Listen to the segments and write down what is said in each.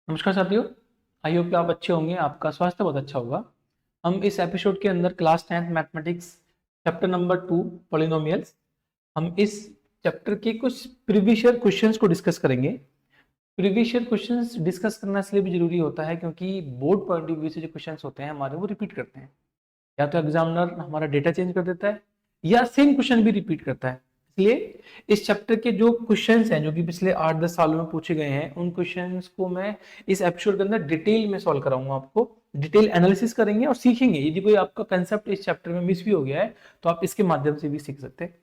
नमस्कार साथियों। I hope कि आप अच्छे होंगे, आपका स्वास्थ्य बहुत अच्छा होगा। हम इस एपिसोड के अंदर class 10th mathematics chapter number 2 polynomials, हम इस चैप्टर के कुछ प्रीवियस ईयर क्वेश्चंस को डिस्कस करेंगे। प्रीवियस ईयर क्वेश्चंस डिस्कस करना इसलिए भी जरूरी होता है क्योंकि बोर्ड पॉइंट ऑफ व्यू से जो क्वेश्चंस होते हैं हमारे, वो रिपीट करते हैं। या तो एग्जामिनर हमारा डेटा चेंज कर देता है या सेम क्वेश्चन भी रिपीट करता है। इसलिए इस चैप्टर के जो क्वेश्चंस हैं जो कि पिछले 8-10 सालों में पूछे गए हैं, उन क्वेश्चंस को मैं इस एपिसोड के अंदर डिटेल में सॉल्व कराऊंगा। आपको डिटेल एनालिसिस करेंगे और सीखेंगे। यदि कोई आपका कंसेप्ट इस चैप्टर में मिस भी हो गया है तो आप इसके माध्यम से भी सीख सकते हैं।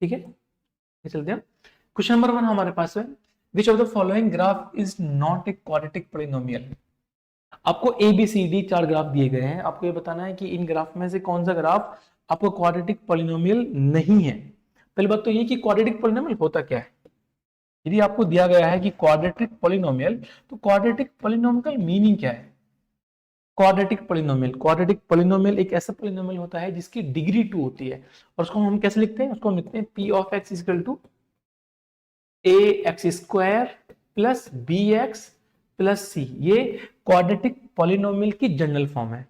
ठीक है, ये चलते हैं। क्वेश्चन नंबर 1 हमारे पास है, which of the following graph is not a quadratic polynomial. आपको A B C D 4 graph दिए गए हैं। आपको ये बताना है कि इन ग्राफ में से कौन सा ग्राफ आपका क्वाड्रेटिक पॉलिनोमियल नहीं है। पहली बात तो ये कि क्वाड्रेटिक पॉलिनोमियल होता क्या है। यदि आपको दिया गया है कि क्वाड्रेटिक पॉलिनोमियल, तो क्वाड्रेटिक पॉलिनोमियल का मीनिंग क्या है। क्वाड्रेटिक पॉलिनोमियल एक ऐसा पॉलिनोमियल होता है जिसकी डिग्री 2 होती है। और उसको हम कैसे लिखते हैं, उसको हम लिखते हैं P of x equal to a x square plus b x plus c. ये क्वाड्रेटिक पॉलिनोमियल की जनरल फॉर्म है।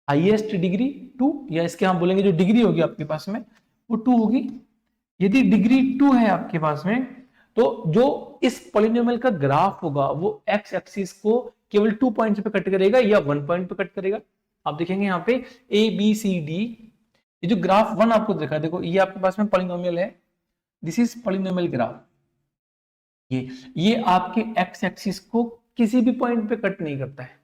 हाईएस्ट डिग्री 2, या इसके हम बोलेंगे जो डिग्री होगी आपके पास में वो 2 होगी। यदि डिग्री 2 है आपके पास में, तो जो इस पॉलिनोमियल का ग्राफ होगा वो एक्स एक्सिस को केवल 2 पॉइंट्स पे कट करेगा या 1 पॉइंट पे कट करेगा। आप देखेंगे यहाँ पे ए बी सी डी, ये जो ग्राफ 1 आपको देखा, देखो ये आपके पास में पॉलिनोमियल है। This is polynomial graph. ये आपके एक्स एक्सिस को किसी भी पॉइंट पे कट नहीं करता है।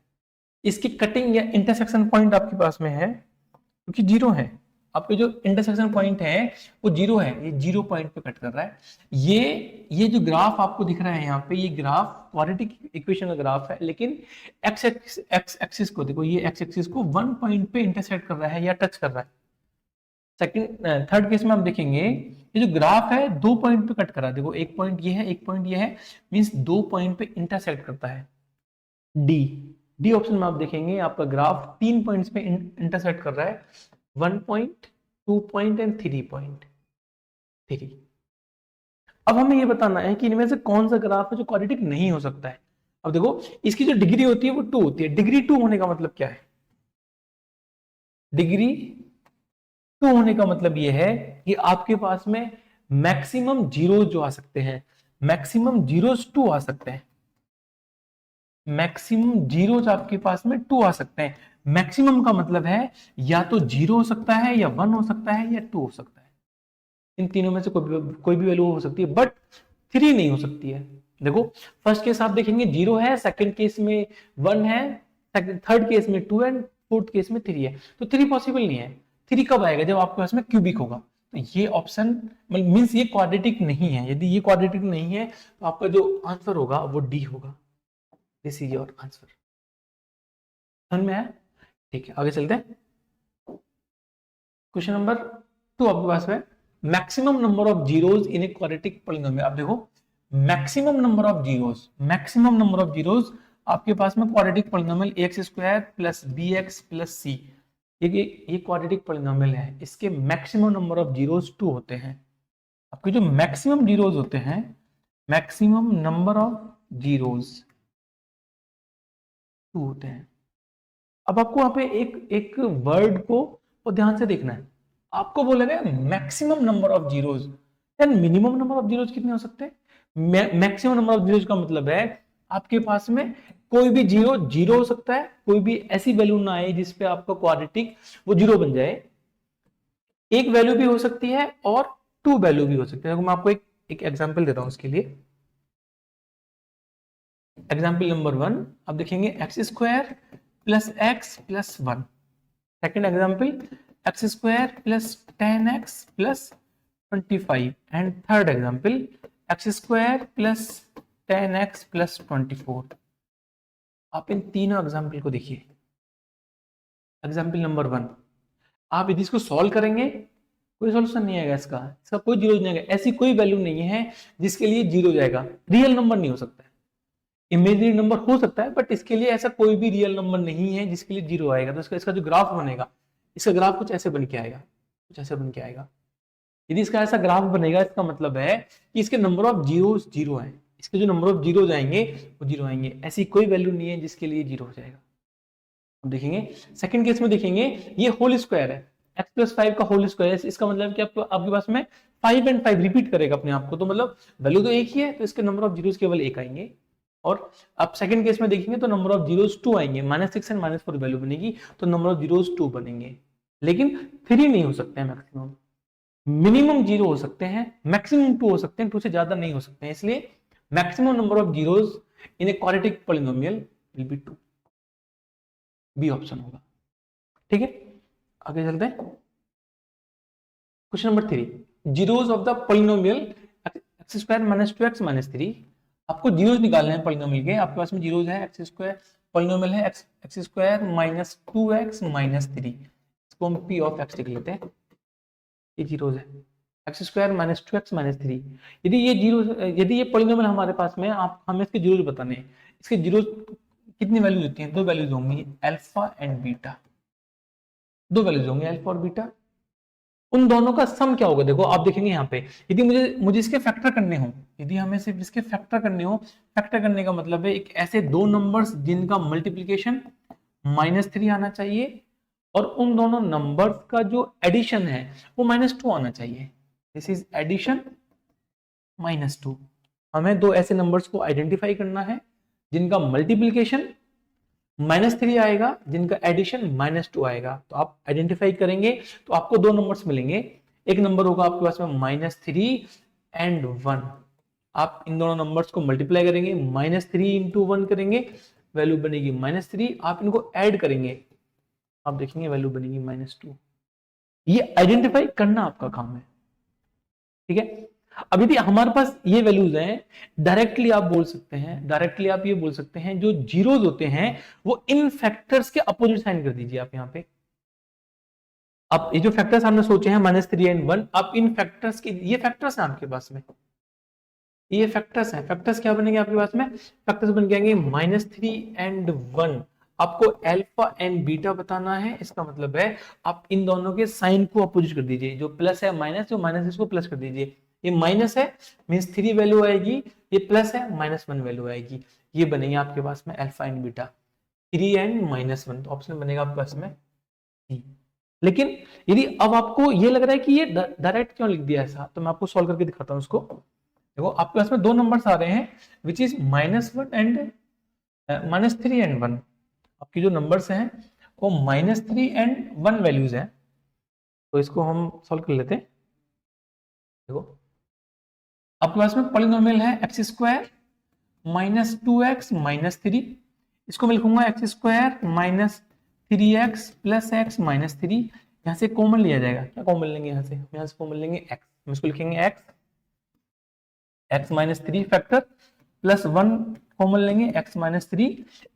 इसकी कटिंग या इंटरसेक्शन पॉइंट आपके पास में है क्योंकि जीरो है। आपके जो इंटरसेक्शन पॉइंट है वो जीरो है, ये जीरो पॉइंट पे कट कर रहा है। ये जो ग्राफ आपको दिख रहा है यहाँ पे, ये ग्राफ क्वाड्रेटिक इक्वेशन का ग्राफ है, लेकिन एक्स एक्सिस को देखो, ये एक्स एक्सिस को 1 पॉइंट पे इंटरसेक्ट कर रहा है या टच कर रहा है। सेकंड थर्ड केस में आप देखेंगे ये जो ग्राफ है 2 पॉइंट पे कट कर रहा है। देखो एक पॉइंट ये है, एक पॉइंट ये है, मींस 2 पॉइंट पे इंटरसेक्ट करता है। डी डी ऑप्शन में आप देखेंगे आपका ग्राफ 3 पॉइंट्स पे इंटरसेक्ट कर रहा है, 1 पॉइंट, 2 पॉइंट एंड 3 पॉइंट 3। अब हमें ये बताना है कि इनमें से कौन सा ग्राफ है जो क्वाड्रेटिक नहीं हो सकता है। अब देखो इसकी जो डिग्री होती है वो 2 होती है। डिग्री 2 होने का मतलब क्या है, डिग्री 2 होने का मतलब ये है कि आपके पास में मैक्सिमम जीरो जो आ सकते हैं, मैक्सिमम जीरोस 2 आ सकते हैं। मैक्सिमम जीरोस आपके पास में 2 आ सकते हैं। मैक्सिमम का मतलब है या तो 0 हो सकता है, या 1 हो सकता है, या 2 हो सकता है। इन तीनों में से कोई भी वैल्यू हो सकती है, बट 3 नहीं हो सकती है। देखो फर्स्ट केस आप देखेंगे 0 है, सेकंड केस में 1 है, थर्ड केस में 2 है, फोर्थ केस में 3 है। तो 3 पॉसिबल नहीं है। 3 कब आएगा, जब आपके पास में क्यूबिक होगा। तो ये ऑप्शन मींस ये क्वाड्रेटिक नहीं है। यदि ये क्वाड्रेटिक नहीं है तो आपका जो आंसर होगा वो डी होगा। This is your answer. समझ में आया? ठीक है, आगे चलते हैं। क्वेश्चन नंबर 2 आपके पास में, maximum number of zeros in a quadratic polynomial. आप देखो maximum number of zeros, maximum number of zeros आपके पास में quadratic polynomial x square plus b x plus c. ये क्वाड्रेटिक पॉलिनोमियल है, इसके मैक्सिमम नंबर ऑफ जीरोस 2 होते हैं। आपके जो मैक्सिमम जीरोस होते हैं, मैक्सिमम नंबर ऑफ जीरोस 2 होते हैं। अब आपको वहां पे एक वर्ड को ध्यान से देखना है। आपको बोला गया maximum number of zeros, then minimum number of zeros कितने हो सकते हैं। मैक्सिमम नंबर ऑफ जीरोस का मतलब है आपके पास में कोई भी जीरो जीरो हो सकता है, कोई भी ऐसी वैल्यू ना आए जिसपे आपका क्वाड्रेटिक वो जीरो बन जाए। एक वैल्यू भी हो सकती है और 2 वैल्यू भी हो सकती है। मैं आपको एक एग्जांपल दे रहा हूं उसके लिए। एग्जाम्पल नंबर 1 आप देखेंगे x square plus x plus 1। Second example x square plus 10x plus 25। And third example x square plus 10x plus 24। आप इन तीनों एग्जाम्पल को देखिए। एग्जाम्पल नंबर 1, आप यदि इसको सॉल्व करेंगे कोई सॉल्यूशन नहीं आएगा, इसका कोई जीरो नहीं आएगा। ऐसी कोई वैल्यू नहीं है जिसके लिए जीरो जाएगा। रियल नंबर नहीं हो सकता है, इमेजिनरी नंबर हो सकता है, बट इसके लिए ऐसा कोई भी रियल नंबर नहीं है जिसके लिए जीरो आएगा। तो इसका जो ग्राफ बनेगा, इसका ग्राफ कुछ ऐसे बन के आएगा, कुछ ऐसे बन के आएगा। यदि इसका ऐसा ग्राफ बनेगा, इसका मतलब है कि इसके नंबर ऑफ जीरो जीरो है। इसके जो नंबर ऑफ जीरो आएंगे वो जीरो आएंगे, ऐसी कोई वैल्यू नहीं है जिसके लिए जीरो हो जाएगा। अब देखेंगे सेकंड केस में, देखेंगे ये होल स्क्वायर है, x प्लस 5 का होल स्क्वायर है, इसका मतलब कि आपके पास में 5 एंड 5 रिपीट करेगा अपने आप को, तो मतलब वैल्यू तो एक ही है, तो इसके नंबर ऑफ जीरोस केवल एक आएंगे। और अब सेकंड केस में देखेंगे तो नंबर ऑफ जीरोस 2 आएंगे, -6 एंड -4 वैल्यू बनेगी, तो नंबर ऑफ जीरोस 2 बनेंगे, लेकिन 3 नहीं हो सकते हैं मैक्सिमम। मिनिमम 0 हो सकते हैं, मैक्सिमम 2 हो सकते हैं, 2 से ज्यादा नहीं हो सकते हैं, इसलिए maximum number of zeros in a quadratic polynomial will be 2, B option होगा। ठीक है, आगे चलते हैं। Question number 3, zeros of the polynomial x square minus 2x minus 3। आपको जीरोस निकालने हैं पॉलिनोमियल के, आपके पास में जीरोस है, एक्स स्क्वायर पॉलिनोमियल है x square minus 2x minus 3, इसको हम p ऑफ x लिख लेते हैं, ये जीरोस है, x square minus 2x minus 3। यदि ये जीरो, यदि ये पॉलिनोमियल हमारे पास में, आप हमें इसके जीरोस बताने हैं, इसके जीरोस कितनी वैल्यूज होती हैं, दो वैल्यूज होंगी, अल्फा एंड बीटा, दो वैल्यूज होंगे अल्फा और बीटा, उन दोनों का सम क्या होगा। देखो आप देखेंगे यहाँ पे, यदि मुझे इसके फैक्टर करने हो, यदि हमें सिर्फ इसके फैक्टर करने हो, फैक्टर करने का मतलब है एक ऐसे दो नंबर्स जिनका मल्टीप्लीकेशन -3 आना चाहिए, और उन दोनों नंबर्स का जो एडिशन है वो -2 आना चाहिए, दिस इज एडिशन -2। हमें दो ऐसे नंबर्स को आइडेंटिफाई करना है जिनका मल्टीप्लीकेशन -3 आएगा, जिनका एडिशन -2 आएगा, तो आप आइडेंटिफाई करेंगे तो आपको दो नंबर्स मिलेंगे, एक नंबर होगा आपके पास में -3 एंड 1, आप इन दोनों नंबर्स को मल्टीप्लाई करेंगे, -3 इंटू 1 करेंगे, वैल्यू बनेगी -3, आप इनको ऐड करेंगे, आप देखेंगे वैल्यू बनेगी -2। ये आइडेंटिफाई करना आपका काम है, ठीक है। अब यदि हमारे पास ये वैल्यूज हैं, डायरेक्टली आप बोल सकते हैं, डायरेक्टली आप ये बोल सकते हैं, जो जीरोज होते हैं वो इन फैक्टर्स के अपोजिट साइन कर दीजिए आप यहाँ पे। अब ये जो फैक्टर्स हमने सोचे हैं -3 एंड 1, आप इन फैक्टर्स के, ये फैक्टर्स हैं आपके पास में, ये फैक्टर्स हैं, फैक्टर्स क्या बनेंगे आपके पास में, फैक्टर्स बन जाएंगे -3 एंड 1। आपको अल्फा एंड बीटा बताना है, इसका मतलब है आप इन दोनों के साइन को अपोजिट कर दीजिए, जो प्लस है माइनस, जो माइनस है इसको प्लस कर दीजिए, ये माइनस है मींस 3 वैल्यू आएगी, ये प्लस है -1 वैल्यू आएगी, ये बनेंगे आपके पास में अल्फा एंड बीटा, 3 एंड -1, तो ऑप्शन बनेगा आपके पास में C। लेकिन यदि अब आपको ये लग रहा है कि ये डायरेक्ट क्यों लिख दिया ऐसा, तो मैं आपको सॉल्व करके दिखाता हूँ उसको। देखो आपके पास में दो नंबर्स आ रहे हैं विच इज -1 एंड -3 एंड 1, आपकी जो नंबर्स हैं वो -3 एंड 1 वैल्यूज हैं, तो इसको हम सॉल्व कर लेते हैं। देखो आपके पास में पॉलिनोमियल है x square minus 2x minus 3, इसको मैं लिखूंगा x square minus 3x plus x minus 3, यहाँ से कॉमन लिया जाएगा, क्या कॉमन लेंगे यहाँ से कॉमन लेंगे x, हम इसको लिखेंगे x minus 3 factor plus 1 common लेंगे x माइनस 3,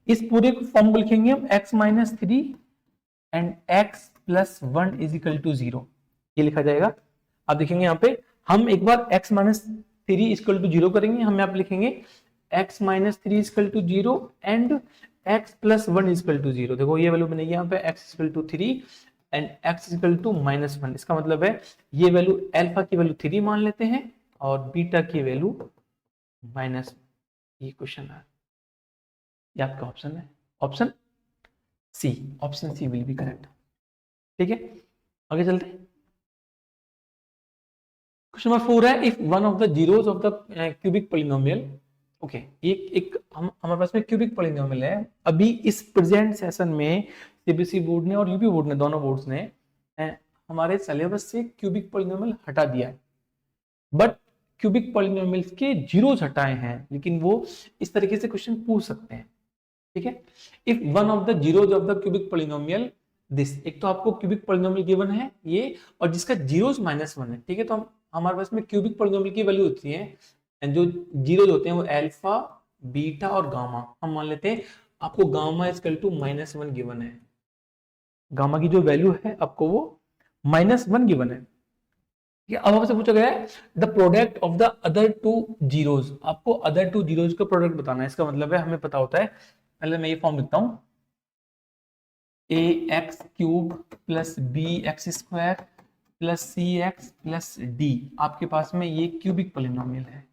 इस पूरे फॉर्म को लिखेंगे हम x minus 3 and x plus 1 is equal to 0, ये लिखा जाएगा। आप देखेंगे यहाँ पे हम एक बार x माइनस 3 इक्वल टू 0 करेंगे, हम यहाँ पे लिखेंगे x minus 3 equal to 0 and x plus 1 equal to 0। देखो ये वैल्यू बनेगी यहाँ पे x equal to 3 and x equal to -1, इसका मतलब है ये वैल्यू अल्फा की वैल्यू 3 मान लेते हैं और बीटा की वैल्यू -1। ये क्वेश्चन है, ये आपका ऑप्शन है, option C, option C will be correct. ठीक है, आगे चलते हैं। क्वेश्चन नंबर 4 है, if one of the zeros of the cubic polynomial, okay, एक हमारे पास में क्यूबिक पॉलिनोमियल है, अभी इस प्रेजेंट सेशन में सीबीएसई बोर्ड ने और यूपी बोर्ड ने, दोनों बोर्ड्स ने हमारे सिलेबस से क्यूबिक पॉलिनोमियल हटा दिया है, बट क्यूबिक पॉलिनोमियल्स के जीरोस हटाए हैं, लेकिन वो इस तरीके से क्वेश्चन पूछ सकते हैं। ठीक है, if one of the zeros of the cubic polynomial this, एक तो आपको क्यूबिक पॉलिनोमियल गिवन है ये, और जिसका जीरोस -1 है। ठीक है, तो हमारे पास में क्यूबिक पॉलिनोमियल की वैल्यू होती है, जो जीरोस होते हैं वो अल्फा, बीटा और गामा, हम मान लेते हैं आपको गामा इक्वल टू -1 गिवन है, गामा की जो वैल्यू है आपको वो -1 गिवन है। अब आपसे पूछा गया है the product of the other two zeros, आपको अदर टू जीरोस का प्रोडक्ट बताना है, इसका मतलब है हमें पता होता है, पहले मैं ये फॉर्म लिखता हूं, ax³ plus bx² plus cx plus d, आपके पास में ये क्यूबिक पॉलिनोमियल है,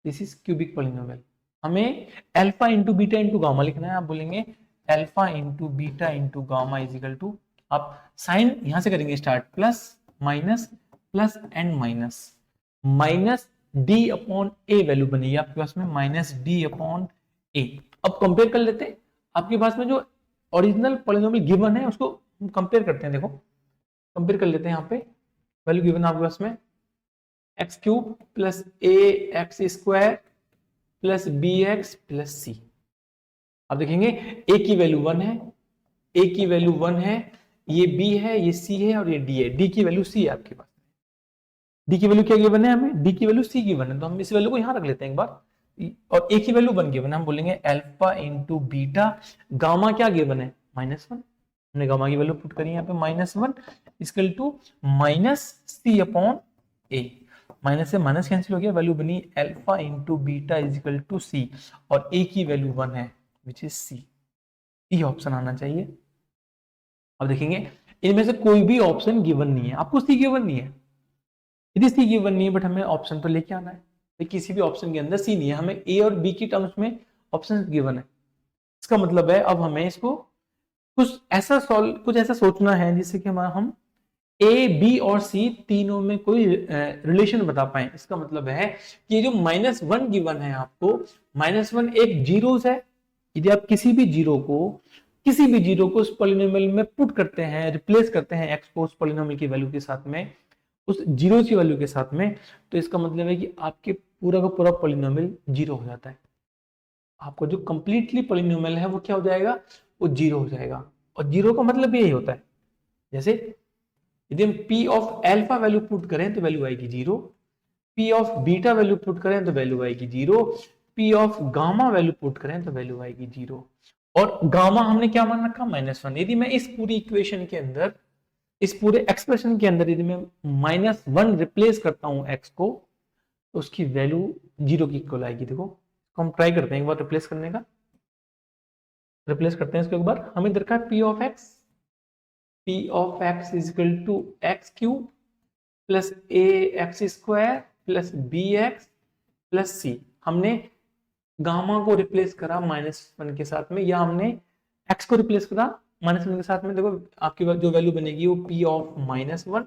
दिस इज क्यूबिक पॉलिनोमियल। हमें alpha into beta into gamma लिखना है। आप बोलेंगे alpha into beta into gamma is equal to, आप साइन यहां से करेंगे start, plus minus plus and minus, minus d upon a value बनेगी आपके पास में, माइनस डी अपॉन ए। अब कंपेयर कर लेते हैं, आपके पास में जो ओरिजिनल पॉलिनोमियल गिवन है उसको हम कंपेयर करते हैं। देखो कंपेयर कर लेते हैं, यहाँ पे वैल्यू गिवन आपके पास में x cube plus a x square plus b x plus c. आप देखेंगे ए की वैल्यू 1 है, ए की वैल्यू 1 है, ये बी है, ये सी है और ये डी है। डी की वैल्यू सी है आपके पास। डी की वैल्यू क्या गिवन है हमें, डी की वैल्यू सी गिवन है, तो हम इस वैल्यू को यहां रख लेते हैं एक बार। और ए की वैल्यू 1 गिवन है, हम बोलेंगे अल्फा इंटू बीटा, गामा क्या गिवन है -1, हमने गामा की वैल्यू पुट करी यहाँ पे -1 equal to minus c upon a. Minus से माइनस कैंसिल हो गया, वैल्यू बनी alpha into beta is equal to c, और ए की वैल्यू 1 है विच इज सी। ये ऑप्शन आना चाहिए। अब देखेंगे इनमें से कोई भी ऑप्शन गिवन नहीं है, आपको सी गिवन नहीं है, यदि सी गिवन नहीं है बट हमें ऑप्शन तो लेके आना है, तो किसी भी ऑप्शन के अंदर सी नहीं है, हमें ए और बी की टर्म्स में ऑप्शन गिवन है। इसका मतलब है अब हमें इसको कुछ ऐसा सोचना है जिससे कि हम ए बी और सी तीनों में कोई रिलेशन बता पाए। इसका मतलब है कि ये जो -1 गिवन है आपको, -1 एक जीरोस है। यदि आप किसी भी जीरो को उस पॉलिनोमियल में पुट करते हैं, रिप्लेस करते हैं एक्स को उस पॉलिनोमियल की वैल्यू के साथ में, उस जीरो की वैल्यू के साथ में, तो इसका मतलब है कि आपके पूरा का पूरा पॉलिनोमियल जीरो हो जाता है। आपको जो कंप्लीटली पॉलिनोमियल है वो क्या हो जाएगा, वो जीरो हो जाएगा। और जीरो का मतलब यही होता है, जैसे यदि हम p of alpha value put करें तो वैल्यू आएगी 0, p of beta value put करें तो वैल्यू आएगी 0, p of gamma value put करें तो वैल्यू आएगी 0। और गामा हमने क्या मान रखा -1। यदि मैं इस पूरी इक्वेशन के अंदर, इस पूरे एक्सप्रेशन के अंदर यदि मैं -1 रिप्लेस करता हूं x को, तो उसकी वैल्यू 0 की इक्वल आएगी। देखो तो हम ट्राई करते हैं एक बार रिप्लेस करने का, रिप्लेस करते हैं इसको एक बार। हमें दरकार p of x is equal to x cube plus a x square plus b x plus c. हमने गामा को रिप्लेस करा -1 के साथ में, या हमने x को रिप्लेस करा -1 के साथ में। देखो आपकी जो वैल्यू बनेगी वो p of -1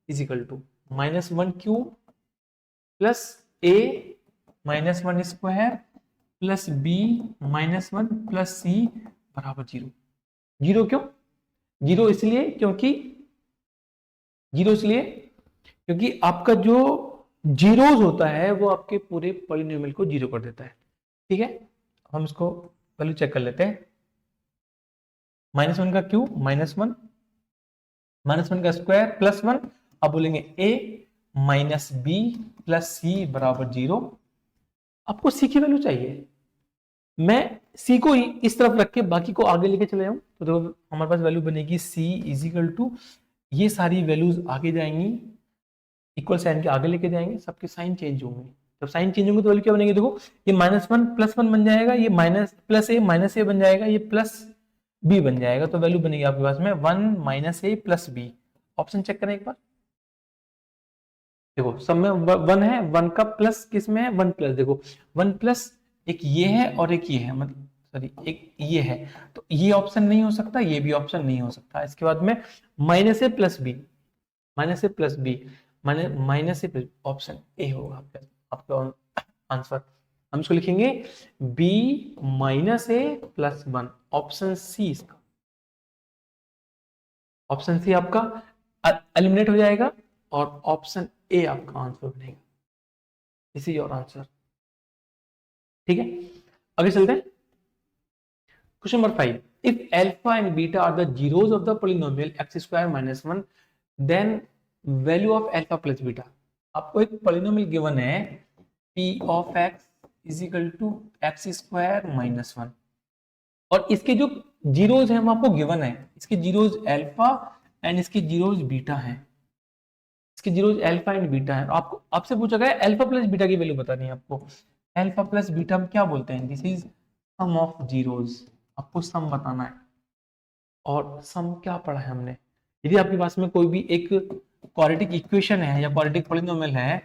is equal to -1 cube plus a -1 square plus b -1 plus c बराबर 0। 0 क्यों? 0 इसलिए क्योंकि आपका जो जीरोस होता है वो आपके पूरे पॉलिनोमियल को 0 कर देता है। ठीक है, हम इसको वैल्यू चेक कर लेते हैं। -1 का क्यूब -1, -1 का स्क्वायर +1। अब बोलेंगे a माइनस बी प्लस सी बराबर 0। आपको c की वैल्यू चाहिए, मैं c को इस तरफ रख के बाकी को आगे लेके चले जाऊं, तो देखो हमारे पास वैल्यू बनेगी c इज इक्वल टू, ये सारी वैल्यूज आगे जाएंगी, इक्वल साइन के आगे लेके जाएंगे, सबके साइन चेंज होंगे। जब साइन चेंज होंगे तो वैल्यू क्या बनेगी, देखो ये -1 +1 बन जाएगा, ये प्लस ए बन जाएगा, ये प्लस बी बन जाएगा, तो वैल्यू बनेगी आपके पास में 1 - a plus b. Option check करें एक बार, देखो सब में 1 है, 1 का प्लस किस में है, 1 प्लस, देखो 1 प्लस एक ये है और एक ये है, मतलब सॉरी एक ये है, तो ये ऑप्शन नहीं हो सकता, ये भी ऑप्शन नहीं हो सकता। इसके बाद में -a plus b, -a plus b -a, option A होगा आपका आंसर। हम इसको लिखेंगे b -a plus 1, option C इसका, ऑप्शन सी आपका एलिमिनेट हो जाएगा और ऑप्शन ए आपका आंसर बनेगा। This is your answer. ठीक है, आगे चलते हैं। Question number 5, if alpha and beta are the zeros of the polynomial x² - 1, then value of alpha plus beta. आपको एक पॉलिनोमियल गिवन है p of x is equal to x² - 1, और इसके जो जीरोस हैं वो आपको गिवन है, इसके जीरोस अल्फा एंड इसके जीरोस बीटा हैं, इसके जीरोस अल्फा एंड बीटा है। आपको आपसे पूछा गया अल्फा प्लस बीटा की वैल्यू बतानी है आपको। अल्फा प्लस बीटा हम क्या बोलते हैं, this is sum of zeros, आपको सम बताना है। और सम क्या पढ़ा है हमने, यदि आपके पास में कोई भी एक क्वाड्रेटिक इक्वेशन है या क्वाड्रेटिक पॉलिनोमियल है,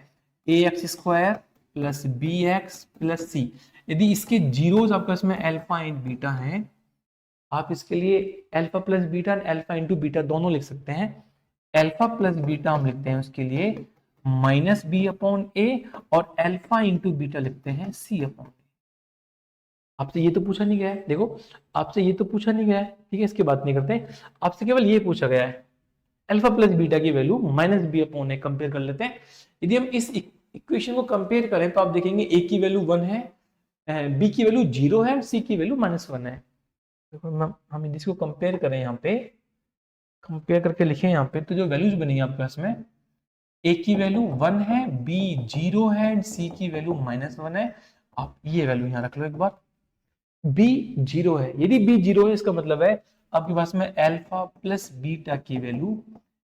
ax² plus b x plus c. यदि इसके जीरोस आपके पास में अल्फा एंड बीटा हैं, आप इसके लिए alpha plus beta, alpha into beta दोनों लिख सकते हैं। अल्फा प्लस बीटा हम लिखते हैं उसके लिए माइनस बी अपॉन ए, और अल्फा इंटू बीटा लिखते हैं सी अपॉन। आपसे ये तो पूछा नहीं गया है, देखो आपसे ये तो पूछा नहीं गया है, ठीक है, इसकी बात नहीं करते। आपसे केवल ये पूछा गया है अल्फा प्लस बीटा की वैल्यू माइनस बी अपॉन ए कंपेयर कर लेते हैं। यदि हम इस इक्वेशन को कंपेयर करें तो आप देखेंगे ए की वैल्यू 1 है, बी की वैल्यू 0 है, सी की वैल्यू -1 है। देखो हम इसको कंपेयर करें, यहाँ पे कंपेयर करके लिखें यहाँ पे, तो जो वैल्यूज बनेगी आपके पास में, ए की वैल्यू 1 है, बी 0 है एंड सी की वैल्यू -1 है। आप ये वैल्यू यहाँ रख लो एक बार, बी 0 है। यदि बी 0 है इसका मतलब है आपके पास में अल्फा प्लस बीटा की वैल्यू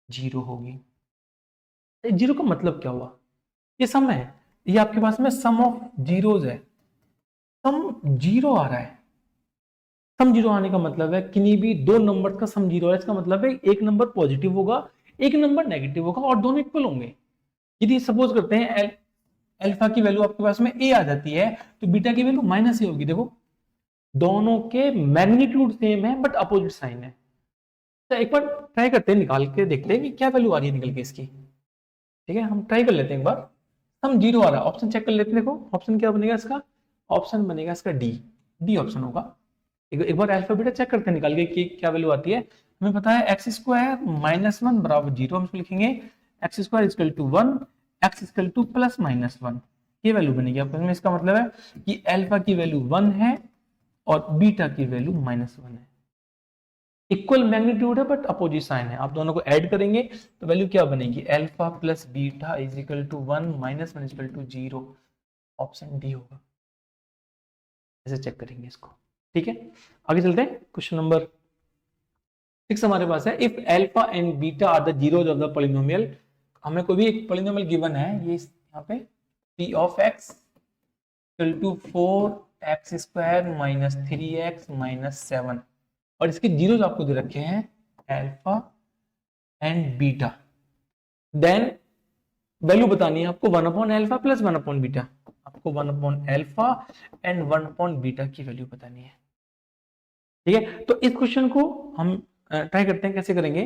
0 होगी। 0 का मतलब क्या हुआ, ये सम है, ये आपके पास में सम ऑफ जीरोज है, सम 0 आ रहा है। सम 0 आने का मतलब है किन्हीं भी दो नंबर का सम 0 है, इसका मतलब है एक नंबर पॉजिटिव होगा, एक नंबर नेगेटिव होगा और दोनों इक्वल होंगे। यदि सपोज करते हैं अल्फा की वैल्यू आपके पास में ए आ जाती है, तो बीटा की वैल्यू माइनस ए होगी। देखो दोनों के मैग्नीट्यूड सेम है बट अपोजिट साइन है। तो एक बार ट्राई करते हैं, निकाल के देखते हैं कि क्या वैल्यू आ रही है निकल के इसकी। ठीक है, हम ट्राई कर लेते हैं एक बार। सम 0 आ रहा है, ऑप्शन चेक कर लेते हैं। देखो ऑप्शन क्या बनेगा इसका, ऑप्शन बनेगा इसका डी, डी ऑप्शन होगा। एक बार अल्फा बीटा चेक करते हैं निकाल के कि क्या वैल्यू आती है। हमें पता है एक्स स्क्वायर -1 बराबर 0, हम इसको लिखेंगे x square equal to 1, x equal to plus -1, ये वैल्यू बनेगी आपको। इसका मतलब है कि अल्फा की वैल्यू 1 है और बीटा की वैल्यू -1 है। इक्वल मैग्नीट्यूड है बट अपोजिट साइन है। आप दोनों को ऐड करेंगे तो वैल्यू क्या बनेगी, alpha plus beta is equal to 1 -1 equal to 0। Option D होगा। ऐसे चेक करेंगे इसको। ठीक है, आगे चलते हैं। क्वेश्चन नंबर 6 हमारे पास है, if alpha and beta are the zeros of the polynomial. हमें कोई भी एक पॉलिनोमियल गिवन है, ये यहाँ पे p of x equal to 4x square minus 3x minus 7, और इसके जीरोज आपको दे रखे हैं alpha and beta. Then value बतानी है आपको 1 upon alpha plus 1 upon beta. आपको 1 upon alpha and 1 upon beta की वैल्यू बतानी है। ठीक है, तो इस क्वेश्चन को हम ट्राई करते हैं, कैसे करेंगे।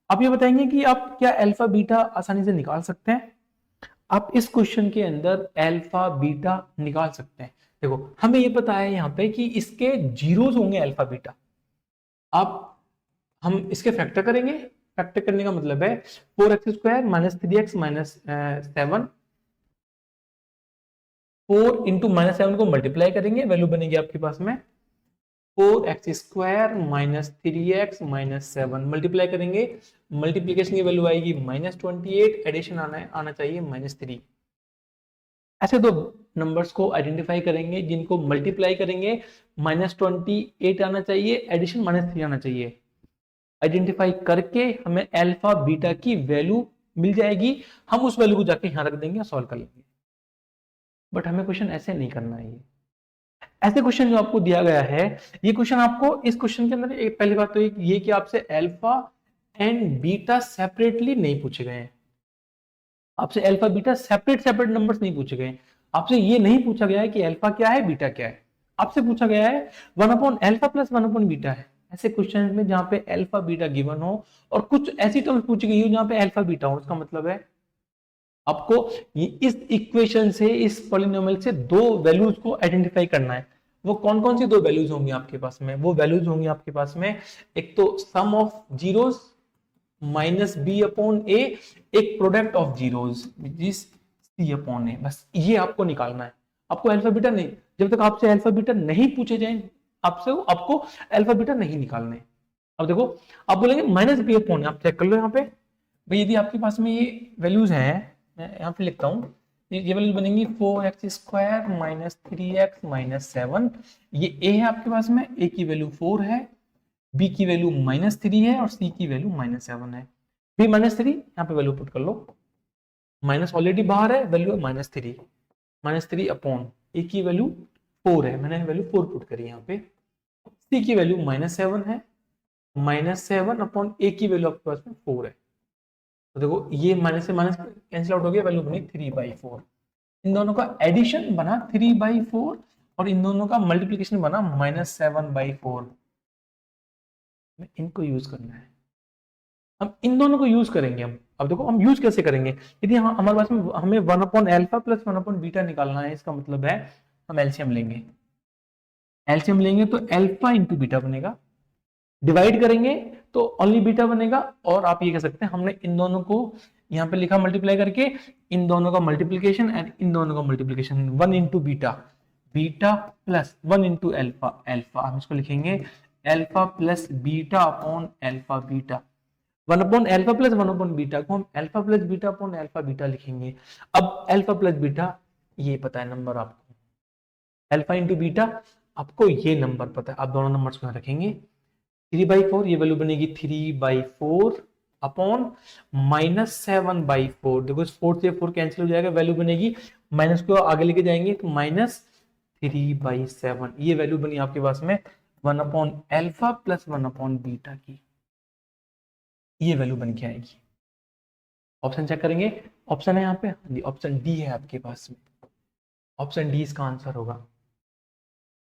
आप ये बताएंगे कि आप क्या अल्फा बीटा आसानी से निकाल सकते हैं। आप इस क्वेश्चन के अंदर अल्फा बीटा निकाल सकते हैं। देखो हमें ये पता है यहाँ पे कि इसके जीरोस होंगे अल्फा बीटा। आप हम इसके फैक्टर करेंगे, फैक्टर करने का मतलब है 4x square minus 3x minus 7, 4 into -7 को मल्टीप्लाई करेंगे, वैल्यू बनेगी आपके पास में 4x square minus 3x minus 7, multiply करेंगे, मल्टीप्लीकेशन की वैल्यू आएगी -28, एडिशन आना चाहिए -3। ऐसे दो नंबर्स को आइडेंटिफाई करेंगे जिनको मल्टीप्लाई करेंगे, -28 आना चाहिए, एडिशन -3 आना चाहिए। आइडेंटिफाई करके हमें अल्फा बीटा की वैल्यू मिल जाएगी, हम उस वैल्यू को जाके यहां रख देंगे और सॉल्व कर लेंगे। बट हमें क्वेश्चन ऐसे नहीं करना है। ऐसे क्वेश्चन जो आपको दिया गया है, ये क्वेश्चन आपको इस क्वेश्चन के अंदर एक पहली बात तो ये कि आपसे अल्फा एंड बीटा सेपरेटली नहीं पूछे गए हैं। आपसे अल्फा बीटा सेपरेट नंबर्स नहीं पूछे गए। आपसे ये नहीं पूछा गया है कि अल्फा क्या है बीटा क्या है। आपसे पूछा गया है 1 upon alpha plus 1 upon beta है। ऐसे क्वेश्चन में जहां पे अल्फा बीटा गिवन हो और कुछ ऐसी टर्म्स पूछी गई हो जहां पे अल्फा बीटा हो, उसका मतलब है आपको इस इक्वेशन से, इस पॉलिनोमियल से दो वैल्यूज को आइडेंटिफाई करना है। वो कौन कौन सी दो वैल्यूज होंगी आपके पास में, वो वैल्यूज होंगी आपके पास में, एक तो sum of zeros minus b upon a, एक product of zeros which is c upon a. बस ये आपको निकालना है। आपको अल्फा बीटा नहीं, जब तक आपसे अल्फा बीटा नहीं पूछे जाए आपसे, आपको अल्फा बीटा नहीं निकालने। अब देखो आप बोलेंगे माइनस बी अपॉन, आप चेक कर लो यहाँ पे भाई, यदि आपके पास में ये वैल्यूज हैं, मैं यहाँ पे लिखता हूँ, ये वैल्यूज बनेंगी 4x square minus 3x minus 7। ये a है आपके पास में, a की वैल्यू 4 है, b की वैल्यू -3 है और c की वैल्यू -7 है। b -3 यहाँ पे वैल्यू पुट कर लो, माइनस ऑलरेडी बाहर है, वैल्यू है -3 अपॉन a की वैल्यू 4 है, मैंने वैल्यू 4 पुट करी यहाँ पे, c की वैल्यू -7 है, -7 अपॉन a की वैल्यू आपके पास में 4 है। तो देखो ये माइनस से माइनस कैंसिल आउट हो गया, वैल्यू बनी 3/4। इन दोनों का एडिशन बना 3/4 और इन दोनों का मल्टीप्लीकेशन बना -7/4। इनको यूज करना है, हम इन दोनों को यूज करेंगे। हम अब देखो हम यूज कैसे करेंगे, यदि हमारे पास में हमें 1/α प्लस 1/β निकालना है, इसका मतलब है हम एलसीएम लेंगे। एलसीएम लेंगे तो अल्फा इंटू बीटा बनेगा, डिवाइड करेंगे तो ओनली बीटा बनेगा। और आप ये कह सकते हैं हमने इन दोनों को यहाँ पे लिखा मल्टीप्लाई करके, इन दोनों का मल्टीप्लीकेशन एंड इन दोनों का multiplication, 1 into beta, beta plus 1 into alpha, alpha हम इसको लिखेंगे alpha plus beta upon alpha beta. 1 upon alpha plus 1 upon beta को हम alpha plus beta upon alpha beta लिखेंगे। अब अल्फा प्लस बीटा ये पता है नंबर आपको, अल्फा इंटू बीटा आपको ये नंबर पता है, आप दोनों नंबर्स को रखेंगे 3/4, ये वैल्यू बनेगी 3/4 अपॉन -7/4। देखो इस 4 से 4 कैंसिल हो जाएगा, वैल्यू बनेगी माइनस को आगे लेके जाएंगे तो -3/7। ये वैल्यू बनी आपके पास में 1 upon alpha plus 1 upon beta की, ये वैल्यू बन के आएगी। ऑप्शन चेक करेंगे, ऑप्शन है यहाँ पे, ऑप्शन डी है आपके पास में, ऑप्शन डी इसका आंसर होगा।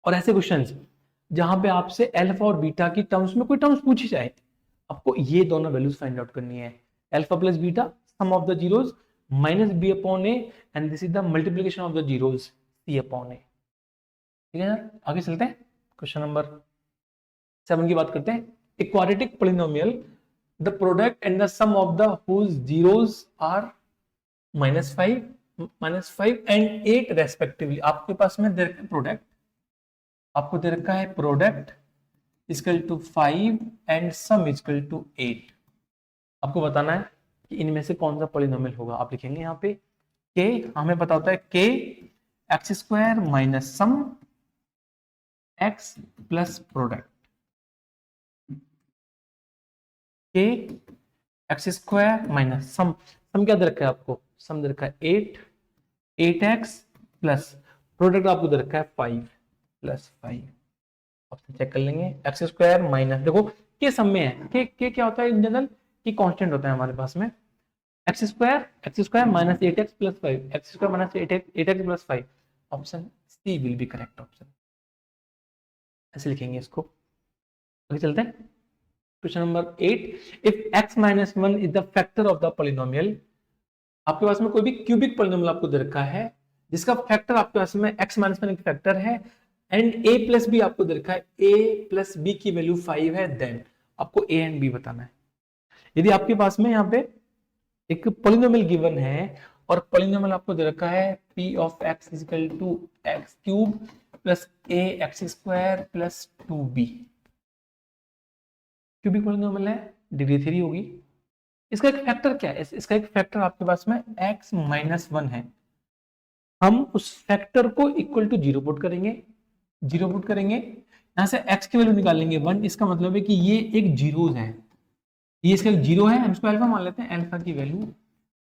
और ऐसे क्वेश्चंस जहां पे आपसे अल्फा और बीटा की टर्म्स में कोई टर्म्स पूछी जाए, आपको ये दोनों वैल्यूज फाइंड आउट करनी है, alpha plus beta sum of the zeros minus b upon a and this is the multiplication of the zeros c upon a. ठीक है यार, आगे चलते हैं, क्वेश्चन नंबर 7 की बात करते हैं। A quadratic polynomial the product and the sum of the whose zeros are -5 and 8 respectively. आपके पास में दे रखा प्रोडक्ट, आपको दे रखा है product equal to 5 and sum equal to 8। आपको बताना है कि इनमें से कौन सा पॉलिनोमियल होगा। आप लिखेंगे यहाँ पे के, हमें पता होता है के एक्स स्क्वायर माइनस सम एक्स प्लस प्रोडक्ट, के एक्स स्क्वायर माइनस सम, सम क्या दे रखा है आपको, सम दे रखा है 8x प्लस प्रोडक्ट आपको दे रखा है 5 + 5। ऑप्शन चेक कर लेंगे, एक्स स्क्वायर माइनस, देखो के सम में है, के क्या होता है इन जनरल, कि कांस्टेंट होता है हमारे पास में, x square minus 8x plus 5, x square minus 8x plus 5। Option C will be correct option, ऐसे लिखेंगे इसको। आगे चलते हैं, question number 8, if x - 1 is the factor of the polynomial. आपके पास में कोई भी क्यूबिक पॉलिनोमियल आपको दे रखा है जिसका फैक्टर आपके पास में x - 1 एक फैक्टर है एंड a प्लस बी आपको दे रखा है, a प्लस बी की वैल्यू 5 है, देन आपको a एंड b बताना है। यदि आपके पास में यहाँ पे एक पॉलिनोमियल गिवन है और पॉलिनोमियल आपको दे रखा है p of x equal to x³ plus ax² plus 2b, cubic polynomial है, डिग्री 3 होगी। इसका एक फैक्टर क्या है, इसका एक फैक्टर आपके पास में x - 1 है। हम उस फैक्टर को इक्वल टू 0 पुट करेंगे, 0 पुट करेंगे, यहां से x की वैल्यू निकालेंगे 1, इसका मतलब है कि ये एक जीरोस है, ये इसका 0 है, हम इसको अल्फा मान लेते हैं, अल्फा की वैल्यू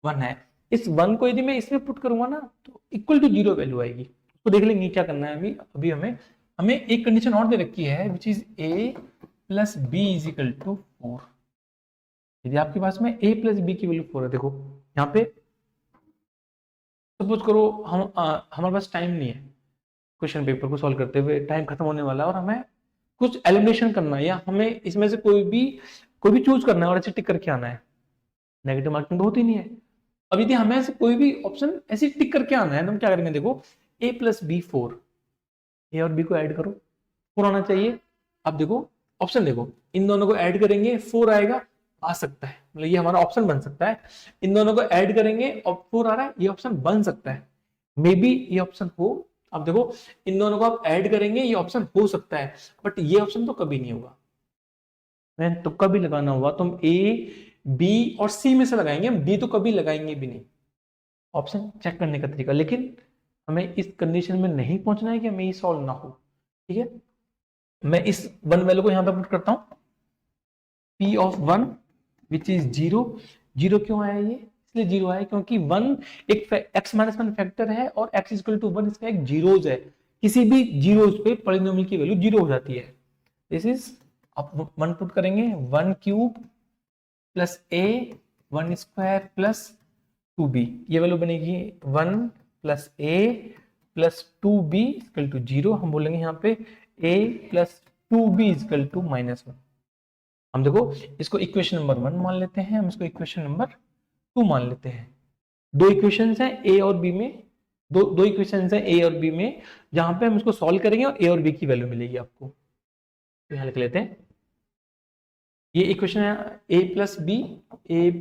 1 है। इस 1 को यदि मैं इसमें पुट करूंगा ना तो इक्वल टू 0 वैल्यू आएगी। तो देख लेंगे क्या करना है। अभी हमें एक कंडीशन और दे रखी है which is a plus b is equal to 4। यदि आपके पास में a प्लस बी की वैल्यू 4 है, देखो यहाँ पे सपोज करो हमारे पास टाइम नहीं है, क्वेश्चन पेपर को सॉल्व करते हुए टाइम खत्म होने वाला है और हमें कुछ एलिमिनेशन करना है या हमें इसमें से कोई भी चूज करना है और ऐसे टिक करके आना है, नेगेटिव मार्किंग तो होती नहीं है। अब यदि हमें ऐसे कोई भी ऑप्शन ऐसे टिक करके आना है तो हम क्या करेंगे, देखो a प्लस बी 4, ए और बी को ऐड करो, 4 आना चाहिए। अब देखो ऑप्शन देखो, इन दोनों को ऐड करेंगे 4 आएगा, आ सकता है, मतलब ये हमारा ऑप्शन बन सकता है। इन दोनों को ऐड करेंगे और 4 आ रहा है, ये ऑप्शन बन सकता है, मे बी ये ऑप्शन हो। अब देखो इन दोनों को आप ऐड करेंगे, ये ऑप्शन हो सकता है, बट ये ऑप्शन तो कभी नहीं होगा। मैं तुक्का भी लगाना हुआ तो हम ए बी और सी में से लगाएंगे, हम डी तो कभी लगाएंगे भी नहीं। ऑप्शन चेक करने का तरीका, लेकिन हमें इस कंडीशन में नहीं पहुंचना है कि हमें ये सॉल्व ना हो। ठीक है, मैं इस 1 वैल्यू को यहां पर पुट करता हूं, p ऑफ 1 विच इज 0। 0 क्यों आया, ये इसलिए 0 आया क्योंकि 1 एक x - 1 फैक्टर है और x इक्वल टू 1 इसका एक जीरोस है, किसी भी जीरोस पे पॉलिनोमियल की वैल्यू 0 हो जाती है। दिस इज, आप 1 पुट करेंगे, 1³ प्लस a 1² प्लस 2b, ये वैल्यू बनेगी 1 plus a plus 2b equal to 0। हम बोलेंगे यहाँ पे a plus 2b equal to -1। हम देखो इसको इक्वेशन नंबर 1 मान लेते हैं, हम इसको इक्वेशन नंबर 2 मान लेते हैं। दो इक्वेशंस हैं ए और बी में, दो इक्वेशंस हैं ए और बी में, जहां पे हम इसको सॉल्व करेंगे और ए और बी की वैल्यू मिलेगी आपको। तो यहां लिख लेते हैं, ये इक्वेशन है a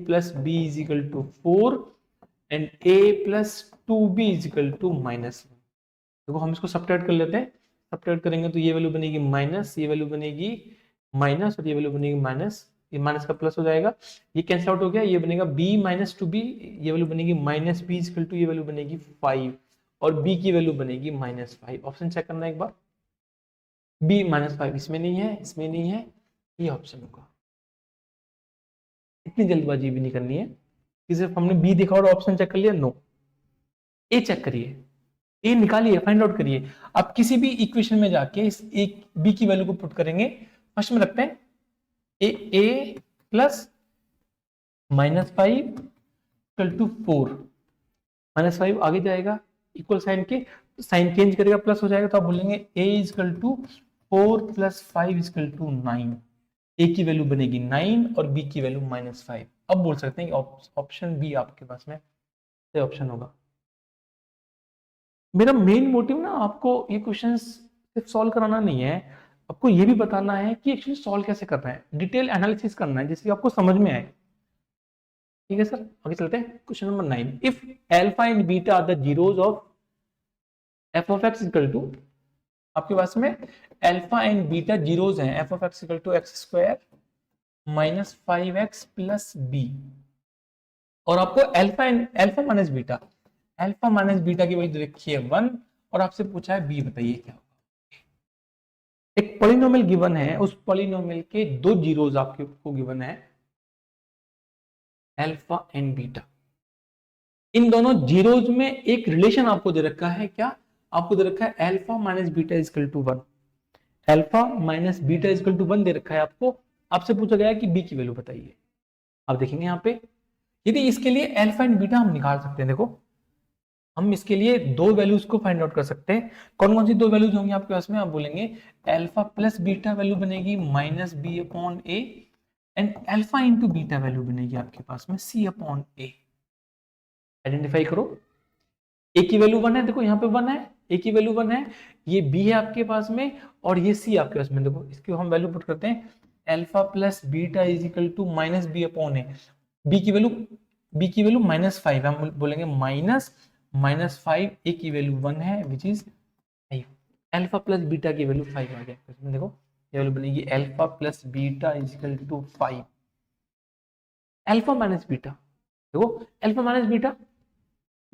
plus b is equal to 4 and a plus 2b is equal to -1। देखो हम इसको सब्ट्रैक्ट कर लेते हैं, सब्ट्रैक्ट करेंगे तो ये वैल्यू बनेगी माइनस, ये वैल्यू बनेगी माइनस और ये वैल्यू बनेगी माइनस, ये माइनस का प्लस हो जाएगा, ये कैंसिल आउट हो गया, ये बनेगा b माइनस 2b, ये वैल्यू बनेगी माइनस b इक्वल टू ये वैल्यू बनेगी 5 और b की वैल्यू बनेगी -5। ऑप्शन चेक करना एक बार, b -5 इसमें नहीं है, इसमें नहीं है, ये ऑप्शन होगा। इतनी जल्दबाजी भी नहीं करनी है कि सिर्फ हमने बी देखा और ऑप्शन चेक कर लिया, नो। ए चेक करिए, ए निकालिए, फाइंड आउट करिए। आप किसी भी इक्वेशन में जाके इस एक बी की वैल्यू को पुट करेंगे, फर्स्ट में रखते हैं ए प्लस -5 इक्वल टू 4, -5 आगे जाएगा इक्वल साइन के, साइन चेंज करेगा प्लस हो जाएगा, तो आप बोलेंगे a equal to 4 plus 5 equal to 9। A की वैल्यू बनेगी 9 और बी की वैल्यू -5। अब बोल सकते हैं कि ऑप्शन बी आपके पास में सही ऑप्शन होगा। मेरा मेन मोटिव ना आपको ये क्वेश्चंस सिर्फ सॉल्व कराना नहीं है, आपको ये भी बताना है कि एक्चुअली सॉल्व कैसे करना है, डिटेल एनालिसिस करना है जिससे आपको समझ में आए। ठीक है सर, आगे चलते हैं question number 9। If alpha and beta are the zeros of f of x equal to, आपके पास में अल्फा एंड बीटा जीरोस हैं, f of x equal to x square minus 5x plus b, और आपको alpha minus beta की value रखी है 1 और आपसे पूछा है b, बताइए क्या होगा। एक पॉलिनोमियल गिवन है, उस पॉलिनोमियल के दो जीरोस आपको गिवन है अल्फा एंड बीटा। इन दोनों जीरोस में एक रिलेशन आपको दे रखा है, क्या आपको दे रखा है alpha minus beta equal to 1, alpha minus beta equal to 1 दे रखा है आपको। आपसे पूछा गया है कि बी की वैल्यू बताइए। आप देखेंगे यहाँ पे, यदि इसके लिए अल्फा एंड बीटा हम निकाल सकते हैं, देखो हम इसके लिए दो वैल्यूज को फाइंड आउट कर सकते हैं। कौन कौन सी दो वैल्यूज होंगी आपके पास में, आप बोलेंगे अल्फा प्लस बीटा वैल्यू बनेगी minus b upon a and alpha into beta value बनेगी आपके पास में सी अपॉन ए। आइडेंटिफाई करो, ए की वैल्यू 1 है, देखो यहाँ पे 1 है, ए की वैल्यू 1 है, ये बी है आपके पास में और ये सी आपके पास में। देखो इसकी हम वैल्यू पुट करते हैं, alpha plus beta is equal to minus b upon a. B की वैल्यू -5, हम बोलेंगे -5, ए की वैल्यू 1 है which is 5, alpha plus beta की वैल्यू 5 आ गया। देखो ये वैल्यू बनेगी alpha plus beta is equal to 5। Alpha minus beta, देखो अल्फा माइनस बीटा,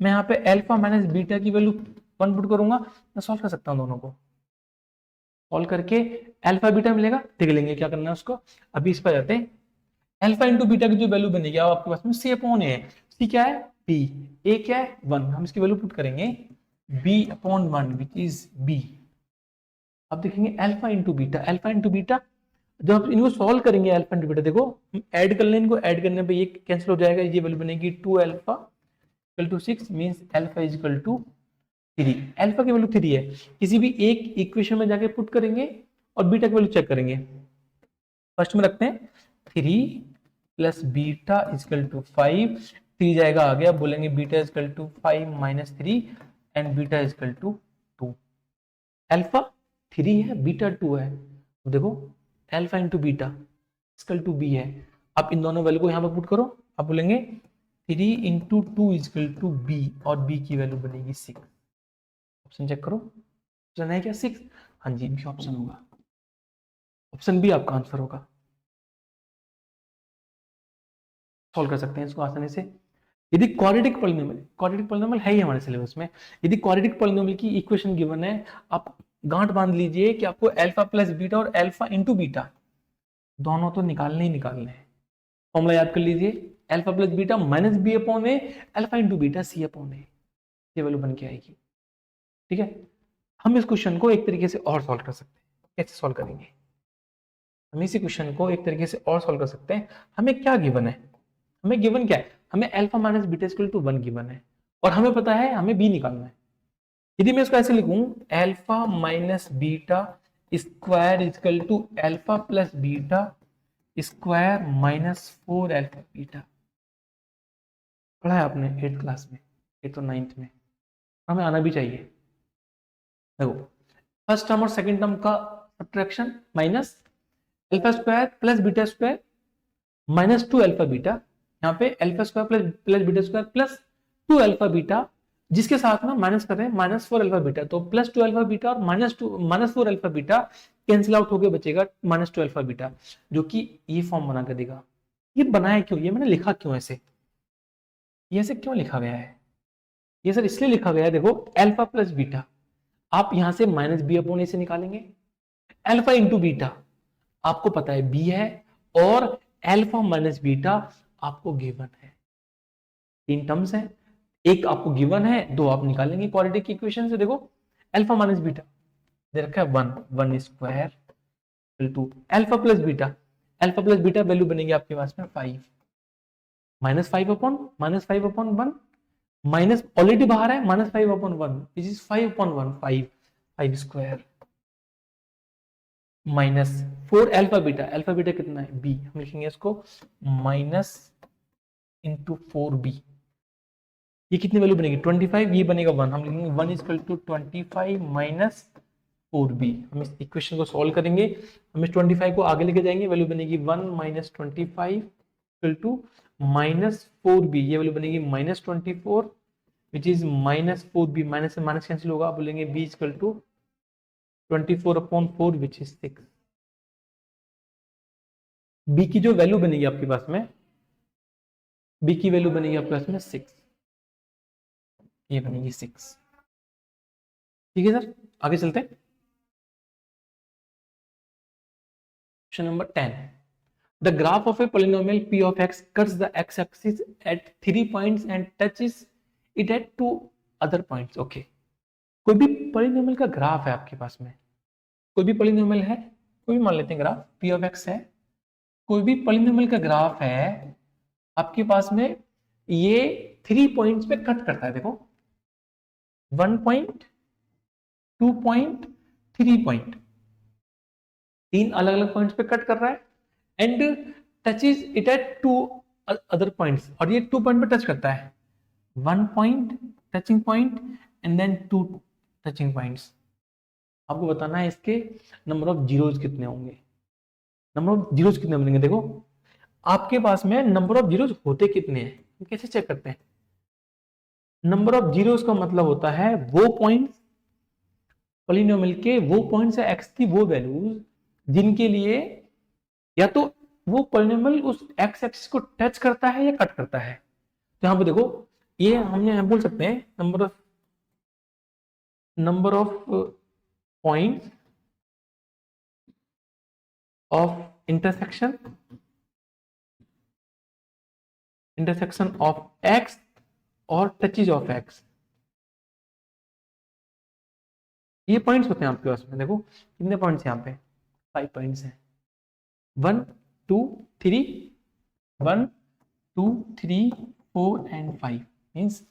मैं यहाँ पे अल्फा माइनस बीटा की वैल्यू 1 पुट करूंगा, मैं सॉल्व कर सकता हूँ दोनों को। सॉल्व करके अल्फा बीटा मिलेगा, देख लेंगे क्या करना है उसको। अभी इस पर जाते हैं, अल्फा इंटू बीटा की जो वैल्यू बनेगी आपके पास में सी अपॉन ए है, सी क्या है बी, ए क्या है 1, हम इसकी वैल्यू पुट करेंगे b upon 1 which is b. अब देखेंगे अल्फा इंटू बीटा, जब आप इनको सॉल्व करेंगे अल्फा इंटू बीटा, देखो हम ऐड कर लें, इनको ऐड करने पे ये कैंसिल हो जाएगा, ये वैल्यू बनेगी 2 alpha equal to 6 means alpha is equal to 3। Alpha की वैल्यू 3 है, किसी भी एक इक्वेशन में जाके पुट करेंगे और बीटा की वैल्यू चेक करेंगे। फर्स्ट में रखते हैं 3 प्लस बीटा इक्वल टू 5, 3 जाएगा आगे, अब बोलेंगे beta equal to 5 minus 3 and beta equal to 2। Alpha 3 है, बीटा 2 है, तो देखो alpha into beta equal to b है। आप इन दोनों वैल्यू को यहाँ पर पुट करो, आप बोलेंगे 3 इंटू 2 इक्वल टू बी और बी की वैल्यू बनेगी 6। ऑप्शन चेक करो, ऑप्शन है क्या 6, हाँ जी बी ऑप्शन होगा, ऑप्शन बी आपका आंसर होगा। सॉल्व कर सकते हैं इसको आसानी से। यदि क्वाड्रेटिक पॉलिनोमियल है ही हमारे सिलेबस में, यदि क्वाड्रेटिक पॉलिनोमियल की इक्वेशन गिवन है, आप गांठ बांध लीजिए कि आपको अल्फा प्लस बीटा और अल्फा इंटू बीटा दोनों तो निकालने ही निकालने हैं। फॉर्मूला याद कर लीजिए, alpha plus beta minus b upon a, alpha into beta c upon a, ये वैल्यू बन के आएगी। ठीक है, हम इस क्वेश्चन को एक तरीके से और सॉल्व कर सकते हैं। कैसे सॉल्व करेंगे, हम इसी क्वेश्चन को एक तरीके से और सॉल्व कर सकते हैं। हमें क्या गिवन है, हमें गिवन क्या है, हमें alpha minus beta equal to 1 given है और हमें पता है हमें बी निकालना है। यदि मैं इसको ऐसे लिखूं, alpha minus beta square equal to alpha plus beta square minus 4 alpha beta, पढ़ा है आपने 8th क्लास में, 8th और 9th में, हमें आना भी चाहिए। देखो फर्स्ट टर्म और सेकंड टर्म का subtraction, minus alpha square plus beta square minus 2 alpha beta, यहाँ पे alpha square plus beta square plus 2 alpha beta, जिसके साथ में माइनस कर रहे हैं माइनस 4 अल्फा बीटा, तो प्लस 2 अल्फा बीटा और minus 4 alpha beta cancel out होकर बचेगा माइनस 2 अल्फा बीटा, जो कि ये फॉर्म बना कर देगा। ये बनाया क्यों, ये मैंने लिखा क्यों ऐसे, ये ऐसे क्यों लिखा गया है, ये सर इसलिए लिखा गया है, देखो अल्फा प्लस बीटा, आप यहां से माइनस बी अपॉन ए से निकालेंगे, अल्फा इंटू बीटा आपको पता है बी है, और अल्फा माइनस बीटा आपको गिवन है। 3 टर्म्स है, एक आपको गिवन है, 2 आप निकालेंगे क्वाड्रेटिक इक्वेशन से। देखो अल्फा माइनस बीटा दे रखा है 1 square equal to alpha plus beta value बनेगी आपके पास में 5 माइनस 5 अपॉन 1 माइनस ऑलरेडी बाहर है minus 5 upon 1 which is 5 upon 1 5 square minus 4 alpha beta कितना है बी, हम लिखेंगे इसको माइनस इंटू 4b, ये कितनी वैल्यू बनेगी 25, ये बनेगा 1, हम लिखेंगे 1 इक्वल टू 25 माइनस 4b। हम इस इक्वेशन को सॉल्व करेंगे, हम इस 25 को आगे लेके जाएंगे, वैल्यू बनेगी 1 minus 25 equal to minus 4b, ये वैल्यू बनेगी minus 24 which is minus 4b, minus से माइनस कैंसिल होगा, आप बोलेंगे b equal to 24 upon 4 which is 6। b की जो वैल्यू बनेगी आपके पास में, b की वैल्यू बनेगी आपके पास में 6, ये बनेगी 6। ठीक है सर, आगे चलते हैं। Question number 10, the graph of a polynomial p of x cuts the x axis at 3 points and touches it at 2 other points। Okay, कोई भी पॉलिनोमियल का ग्राफ है आपके पास में, कोई भी पॉलिनोमियल है, कोई भी मान लेते हैं ग्राफ p of x है, कोई भी पॉलिनोमियल का ग्राफ है आपके पास में, ये 3 पॉइंट्स पे कट करता है। देखो 1 पॉइंट, 2 पॉइंट, 3 पॉइंट, 3 अलग अलग पॉइंट्स पे कट कर रहा है, and touches it at 2 other points, और ये 2 पॉइंट पे टच करता है, 1 point touching point and then 2 touching points. आपको बताना है इसके नंबर ऑफ जीरोज कितने होंगे, नंबर ऑफ जीरोज कितने बनेंगे। देखो आपके पास में नंबर ऑफ जीरोज होते कितने हैं, हम कैसे चेक करते हैं, नंबर ऑफ जीरोज का मतलब होता है वो पॉइंट्स पॉलिनोमियल के, वो पॉइंट्स है एक्स की वो वैल्यूज जिनके लिए या तो वो पॉलिनोमियल उस एक्स एक्सिस को टच करता है या कट करता है। तो यहां पे देखो ये हमने बोल सकते हैं number of points of intersection of x और टचेज ऑफ एक्स, ये पॉइंट्स होते हैं आपके पास में। देखो कितने पॉइंट्स यहाँ पे 5 पॉइंट्स हैं, 1 2 3 1 2 3 4 and 5 means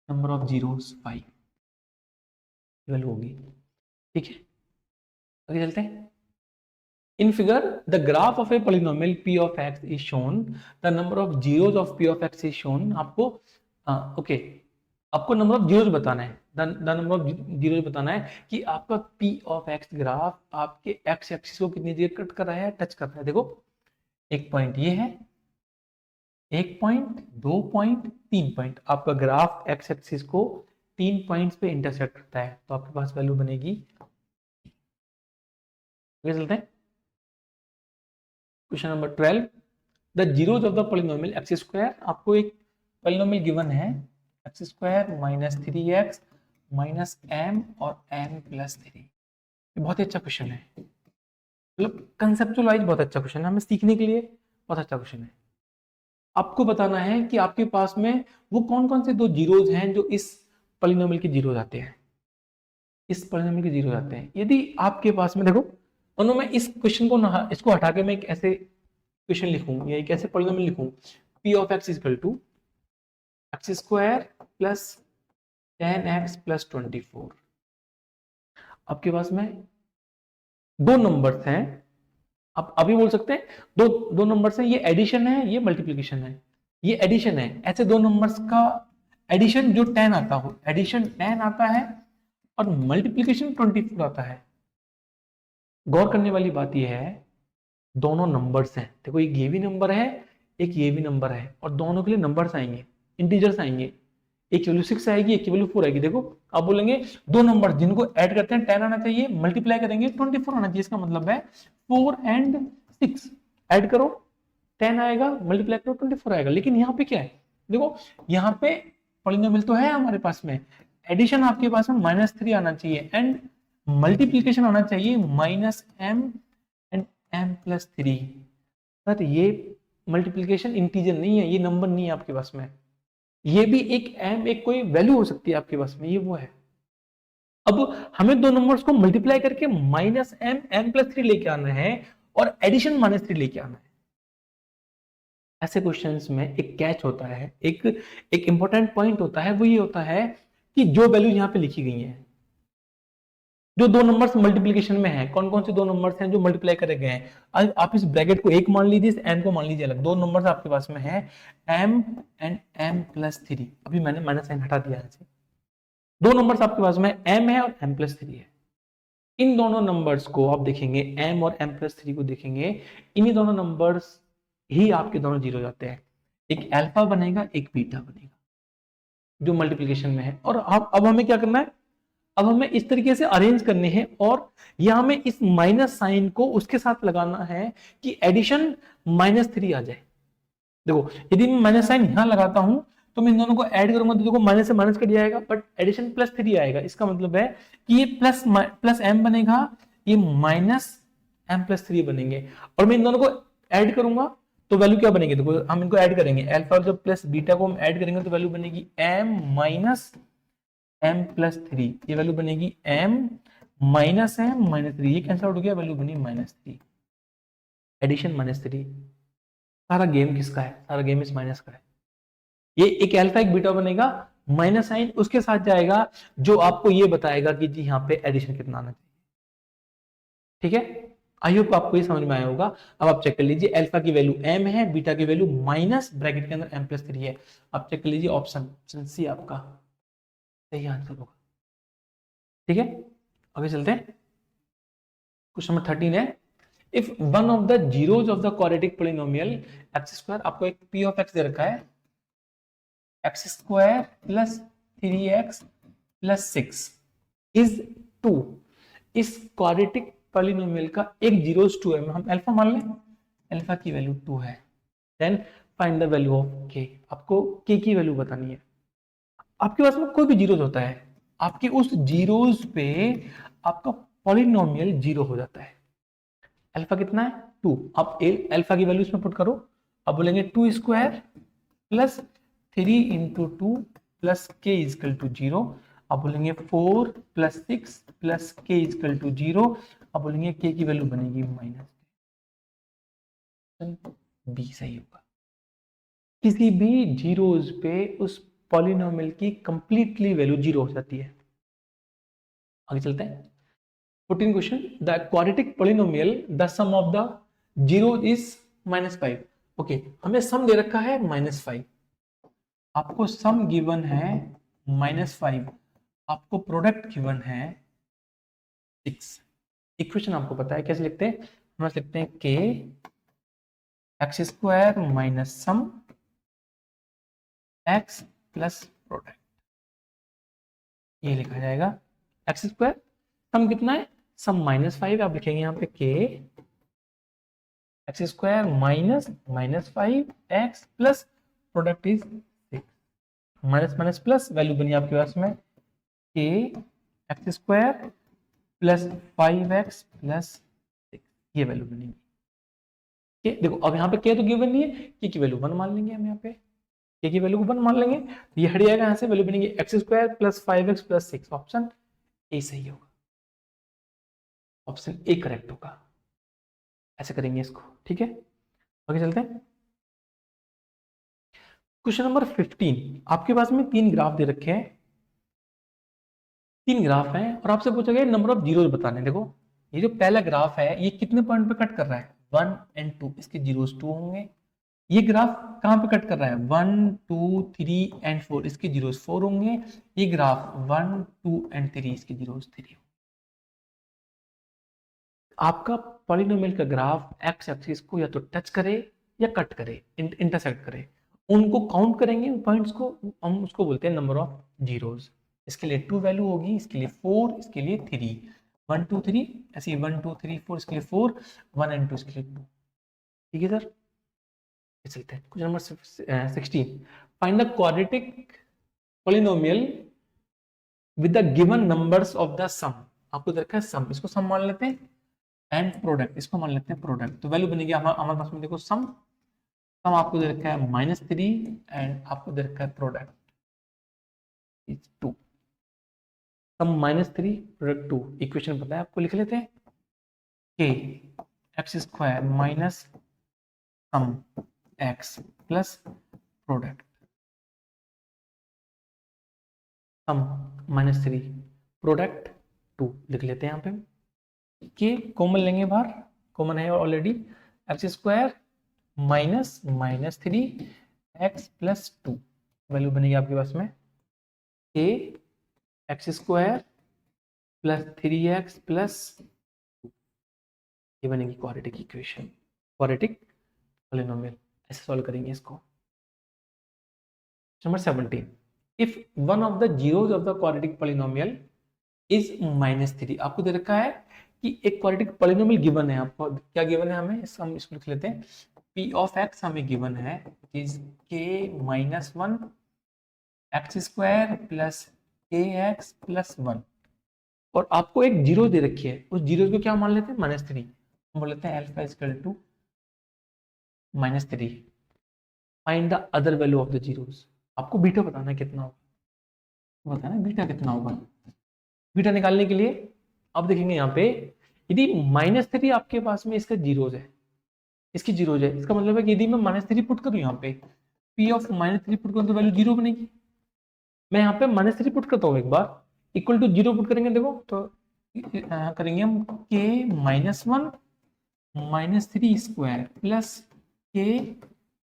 number of zeros 5 value होगी। ठीक है, आगे चलते हैं। In figure the graph of a polynomial p of x is shown, the number of zeros of p of x is shown। आपको ओके आपको नंबर ऑफ जीरोस बताना है, द नंबर ऑफ जीरोस बताना है कि आपका p of x ग्राफ आपके x axis को कितनी जगह कट कर रहा है, टच कर रहा है। देखो एक पॉइंट ये है, 1 पॉइंट, 2 पॉइंट, 3 पॉइंट, आपका ग्राफ x एक्सिस को 3 पॉइंट्स पे इंटरसेक्ट करता है, तो आपके पास वैल्यू बनेगी। आगे चलते हैं। Question number 12, the zeros of the polynomial x square, आपको एक पॉलिनोमियल गिवन है x square minus 3x minus m और m प्लस 3। ये बहुत ही अच्छा क्वेश्चन है, मतलब कंसेप्चुअल वाइज बहुत अच्छा क्वेश्चन है, हमें सीखने के लिए बहुत अच्छा क्वेश्चन है। आपको बताना है कि आपके पास में वो कौन कौन से 2 जीरोज हैं जो इस पॉलिनोमियल के जीरोज आते हैं, इस पॉलिनोमियल के जीरोज आते हैं। यदि आपके पास में देखो दोनों में इस क्वेश्चन को इसको हटा के मैं एक ऐसे क्वेश्चन लिखूं या एक ऐसे पॉलिनोमियल लिखूं, p of x equal to x square plus 10x plus 24। आपके पास में दो नंबर्स हैं, आप अभी बोल सकते हैं दो दो नंबर्स हैं, ये एडिशन है, ये मल्टीप्लिकेशन है, ये एडिशन है। ऐसे दो नंबर्स का एडिशन जो 10 आता हो, एडिशन 10 आता है और मल्टीप्लिकेशन 24 आता है। गौर करने वाली बात यह है, दोनों नंबर्स हैं, देखो एक ये भी नंबर है, एक ये भी नंबर है, और दोनों के लिए नंबर्स आएंगे, इंटीजर्स आएंगे। एक की वैल्यू 6 आएगी, एक की वैल्यू 4 आएगी। देखो आप बोलेंगे दो नंबर जिनको ऐड करते हैं 10 आना चाहिए, मल्टीप्लाई करेंगे 24 आना चाहिए। इसका मतलब है 4 एंड 6 ऐड करो 10 आएगा, मल्टीप्लाई करो 24 आएगा। लेकिन यहाँ पे क्या है, देखो यहाँ पे पॉलिनोमियल तो है हमारे पास में, एडिशन आपके पास में -3 आना चाहिए एंड मल्टीप्लीकेशन आना चाहिए -m एंड m+3। सर ये मल्टीप्लीकेशन इंटीजर नहीं है, ये नंबर नहीं है आपके पास में, ये भी एक m एक कोई वैल्यू हो सकती है आपके पास में, ये वो है। अब हमें दो नंबर्स को मल्टीप्लाई करके -m m+3 लेके आना है और एडिशन -3 लेके आना है। ऐसे क्वेश्चंस में एक कैच होता है, एक इंपॉर्टेंट पॉइंट होता है, वो ये होता है कि जो वैल्यू यहाँ पे लिखी गई है, जो दो नंबर्स मल्टीप्लिकेशन में है, कौन कौन से दो नंबर्स हैं जो मल्टीप्लाई करे गए हैं। आप इस ब्रैकेट को एक मान लीजिए, m को मान लीजिए अलग। दो नंबर्स आपके पास में है m एंड m+3। अभी मैंने माइनस साइन हटा दिया है। दो नंबर्स आपके पास में m है और m+3 है। इन दोनों नंबर्स को आप देखेंगे, m और m+3 को देखेंगे, इन्हीं दोनों नंबर्स ही आपके दोनों जीरो जाते हैं। एक अल्फा बनेगा, एक बीटा बनेगा, जो मल्टीप्लिकेशन में है। और अब हमें क्या करना है, अब हमें इस तरीके से अरेंज करने हैं और यह हमें इस माइनस साइन को उसके साथ लगाना है कि एडिशन -3 आ जाए। देखो यदि मैं माइनस साइन यहां लगाता हूं तो मैं इन दोनों को ऐड करूंगा तो देखो माइनस से माइनस कट जाएगा, बट एडिशन +3 आएगा। इसका मतलब है कि ये प्लस m बनेगा, ये -m+3 बनेंगे। और मैं इन दोनों को ऐड करूंगा तो वैल्यू क्या बनेगी, देखो हम इनको ऐड करेंगे, अल्फा और जब प्लस बीटा को हम ऐड करेंगे तो वैल्यू बनेगी m -m+3। ये वैल्यू बनेगी m -m-3। ये कैंसिल आउट हो गया, वैल्यू बनी -3, एडिशन -3। सारा गेम किसका है, सारा गेम इस माइनस का है। ये एक अल्फा एक बीटा बनेगा, माइनस साइन उसके साथ जाएगा जो आपको ये बताएगा कि जी यहाँ पे एडिशन कितना आना चाहिए। ठीक है, आई होप आपको ये समझ में आया होगा। अब आप चेक कर लीजिए, अल्फा की वैल्यू m है, बीटा की वैल्यू माइनस ब्रैकेट के अंदर m+3 है। आप चेक कर लीजिए, ऑप्शन सी आपका सही आंसर होगा। ठीक है, आगे चलते हैं। क्वेश्चन नंबर 13 है, if one of the zeros of the quadratic polynomial x², आपको एक p ऑफ x दे रखा है, x² plus 3x plus 6 is 2। इस क्वाड्रेटिक पोलिनोमियल का एक जीरोज 2 है, हम अल्फा मान लें, अल्फा की वैल्यू 2 है। Then find the value of k, आपको k की वैल्यू बतानी है। आपके पास में कोई भी जीरोज होता है, आपके उस जीरोज पे आपका पॉलिनोमियल जीरो हो जाता है। अल्फा कितना है 2, आप अल्फा की वैल्यू इसमें पुट करो। अब बोलेंगे 2² प्लस 3 इंटू 2 प्लस के इजकल टू 0। अब बोलेंगे 4 प्लस 6 प्लस के इजकल टू 0। अब बोलेंगे के की वैल्यू बनेगी -10। बी सही होगा। किसी भी जीरोज पे उस पॉलिनोमियल की कंप्लीटली वैल्यू जीरो हो जाती है। आगे चलते हैं। 14 question, the quadratic polynomial the sum of the zero is -5। Okay, हमें सम दे रखा है -5, आपको सम गिवन है -5, आपको प्रोडक्ट गिवन है 6। इक्वेशन आपको पता है कैसे लिखते हैं, हम लिखते हैं k x² minus sum x plus product, ये लिखा जाएगा। x² सम कितना है, सम -5, आप लिखेंगे यहाँ पे k x² minus -5x plus product is 6। Minus minus plus value बनी आपके पास में k x² plus 5x plus 6, ये वैल्यू बनेगी। देखो अब यहाँ पे k तो गिवन नहीं है, k की वैल्यू 1 मान लेंगे हम, यहाँ पे k की वैल्यू को 1 मान लेंगे, ये हट जाएगा यहाँ से, वैल्यू बनेगी x² plus 5x plus 6। Option A सही होगा, ऑप्शन ए करेक्ट होगा। ऐसे करेंगे इसको, ठीक है। आगे चलते हैं। क्वेश्चन नंबर 15, आपके पास में 3 ग्राफ दे रखे हैं, तीन ग्राफ हैं और आपसे पूछा गया नंबर ऑफ जीरोस बताने। देखो ये जो पहला ग्राफ है ये कितने पॉइंट पे कट कर रहा है, 1 एंड 2, इसके जीरोस 2 होंगे। ये ग्राफ कहां पे कट कर रहा है, 1 2 3 एंड 4, इसके जीरोस 4 होंगे। ये ग्राफ 1 2 एंड 3, इसके जीरोस 3। आपका पॉलिनोमियल का ग्राफ एक्स एक्सिस को या तो टच करे या कट करे, इंटरसेक्ट करे, उनको काउंट करेंगे उन पॉइंट्स को, हम उसको बोलते हैं नंबर ऑफ जीरोस। इसके लिए 2 वैल्यू होगी, इसके लिए 4, इसके लिए 3, 1 2 3 ऐसे 1 2 3 4, इसके लिए 4, 1 एंड 2 इसके लिए 2। ठीक है सर, चलते हैं question number 16। Find the quadratic polynomial with the given numbers of the sum. आपको देखा है सम, इसको सम मान लेते हैं, एंड प्रोडक्ट इसको मान लेते हैं प्रोडक्ट। तो वैल्यू बनेगी हमारे पास में, देखो सम, सम आपको दे रखा है -3 एंड आपको दे रखा है product is 2। Sum -3 product 2, equation पता है आपको, लिख लेते हैं k x square minus sum x plus product, sum -3 product 2 लिख लेते हैं यहाँ पे। के कॉमन लेंगे बाहर, कॉमन है already, x square -3 x plus 2, value बनेगी आपके पास में के x square plus 3x plus 2, ये बनेगी क्वाड्रेटिक इक्वेशन, क्वाड्रेटिक पॉलिनोमियल। ऐसे सॉल्व करेंगे इसको। Number 17, if one of the zeros of the quadratic polynomial is -3। आपको दे रखा है कि एक क्वाड्रेटिक पॉलिनोमियल गिवन है, आपको क्या गिवन है, हमें हम इसको लिख लेते हैं p ऑफ x हमें गिवन है is k -1 x square plus kx plus 1, और आपको एक जीरो दे रखी है, उस जीरो को क्या मान लेते हैं, -3, हम बोल लेते हैं alpha equal to -3। Find the other value of the zeros. आपको बीटा बताना है कितना होगा, बताना बीटा कितना होगा। बीटा निकालने के लिए अब देखेंगे यहाँ पे, यदि -3 आपके पास में इसका जीरोस है, इसकी जीरोस है, इसका मतलब है कि यदि मैं -3 पुट करूं यहाँ पे, p ऑफ -3 पुट करूं तो वैल्यू जीरो बनेगी। मैं यहाँ पे -3 पुट करता हूँ एक बार, इक्वल टू जीरो पुट करेंगे, देखो तो करेंगे हम k -1 -3 square plus k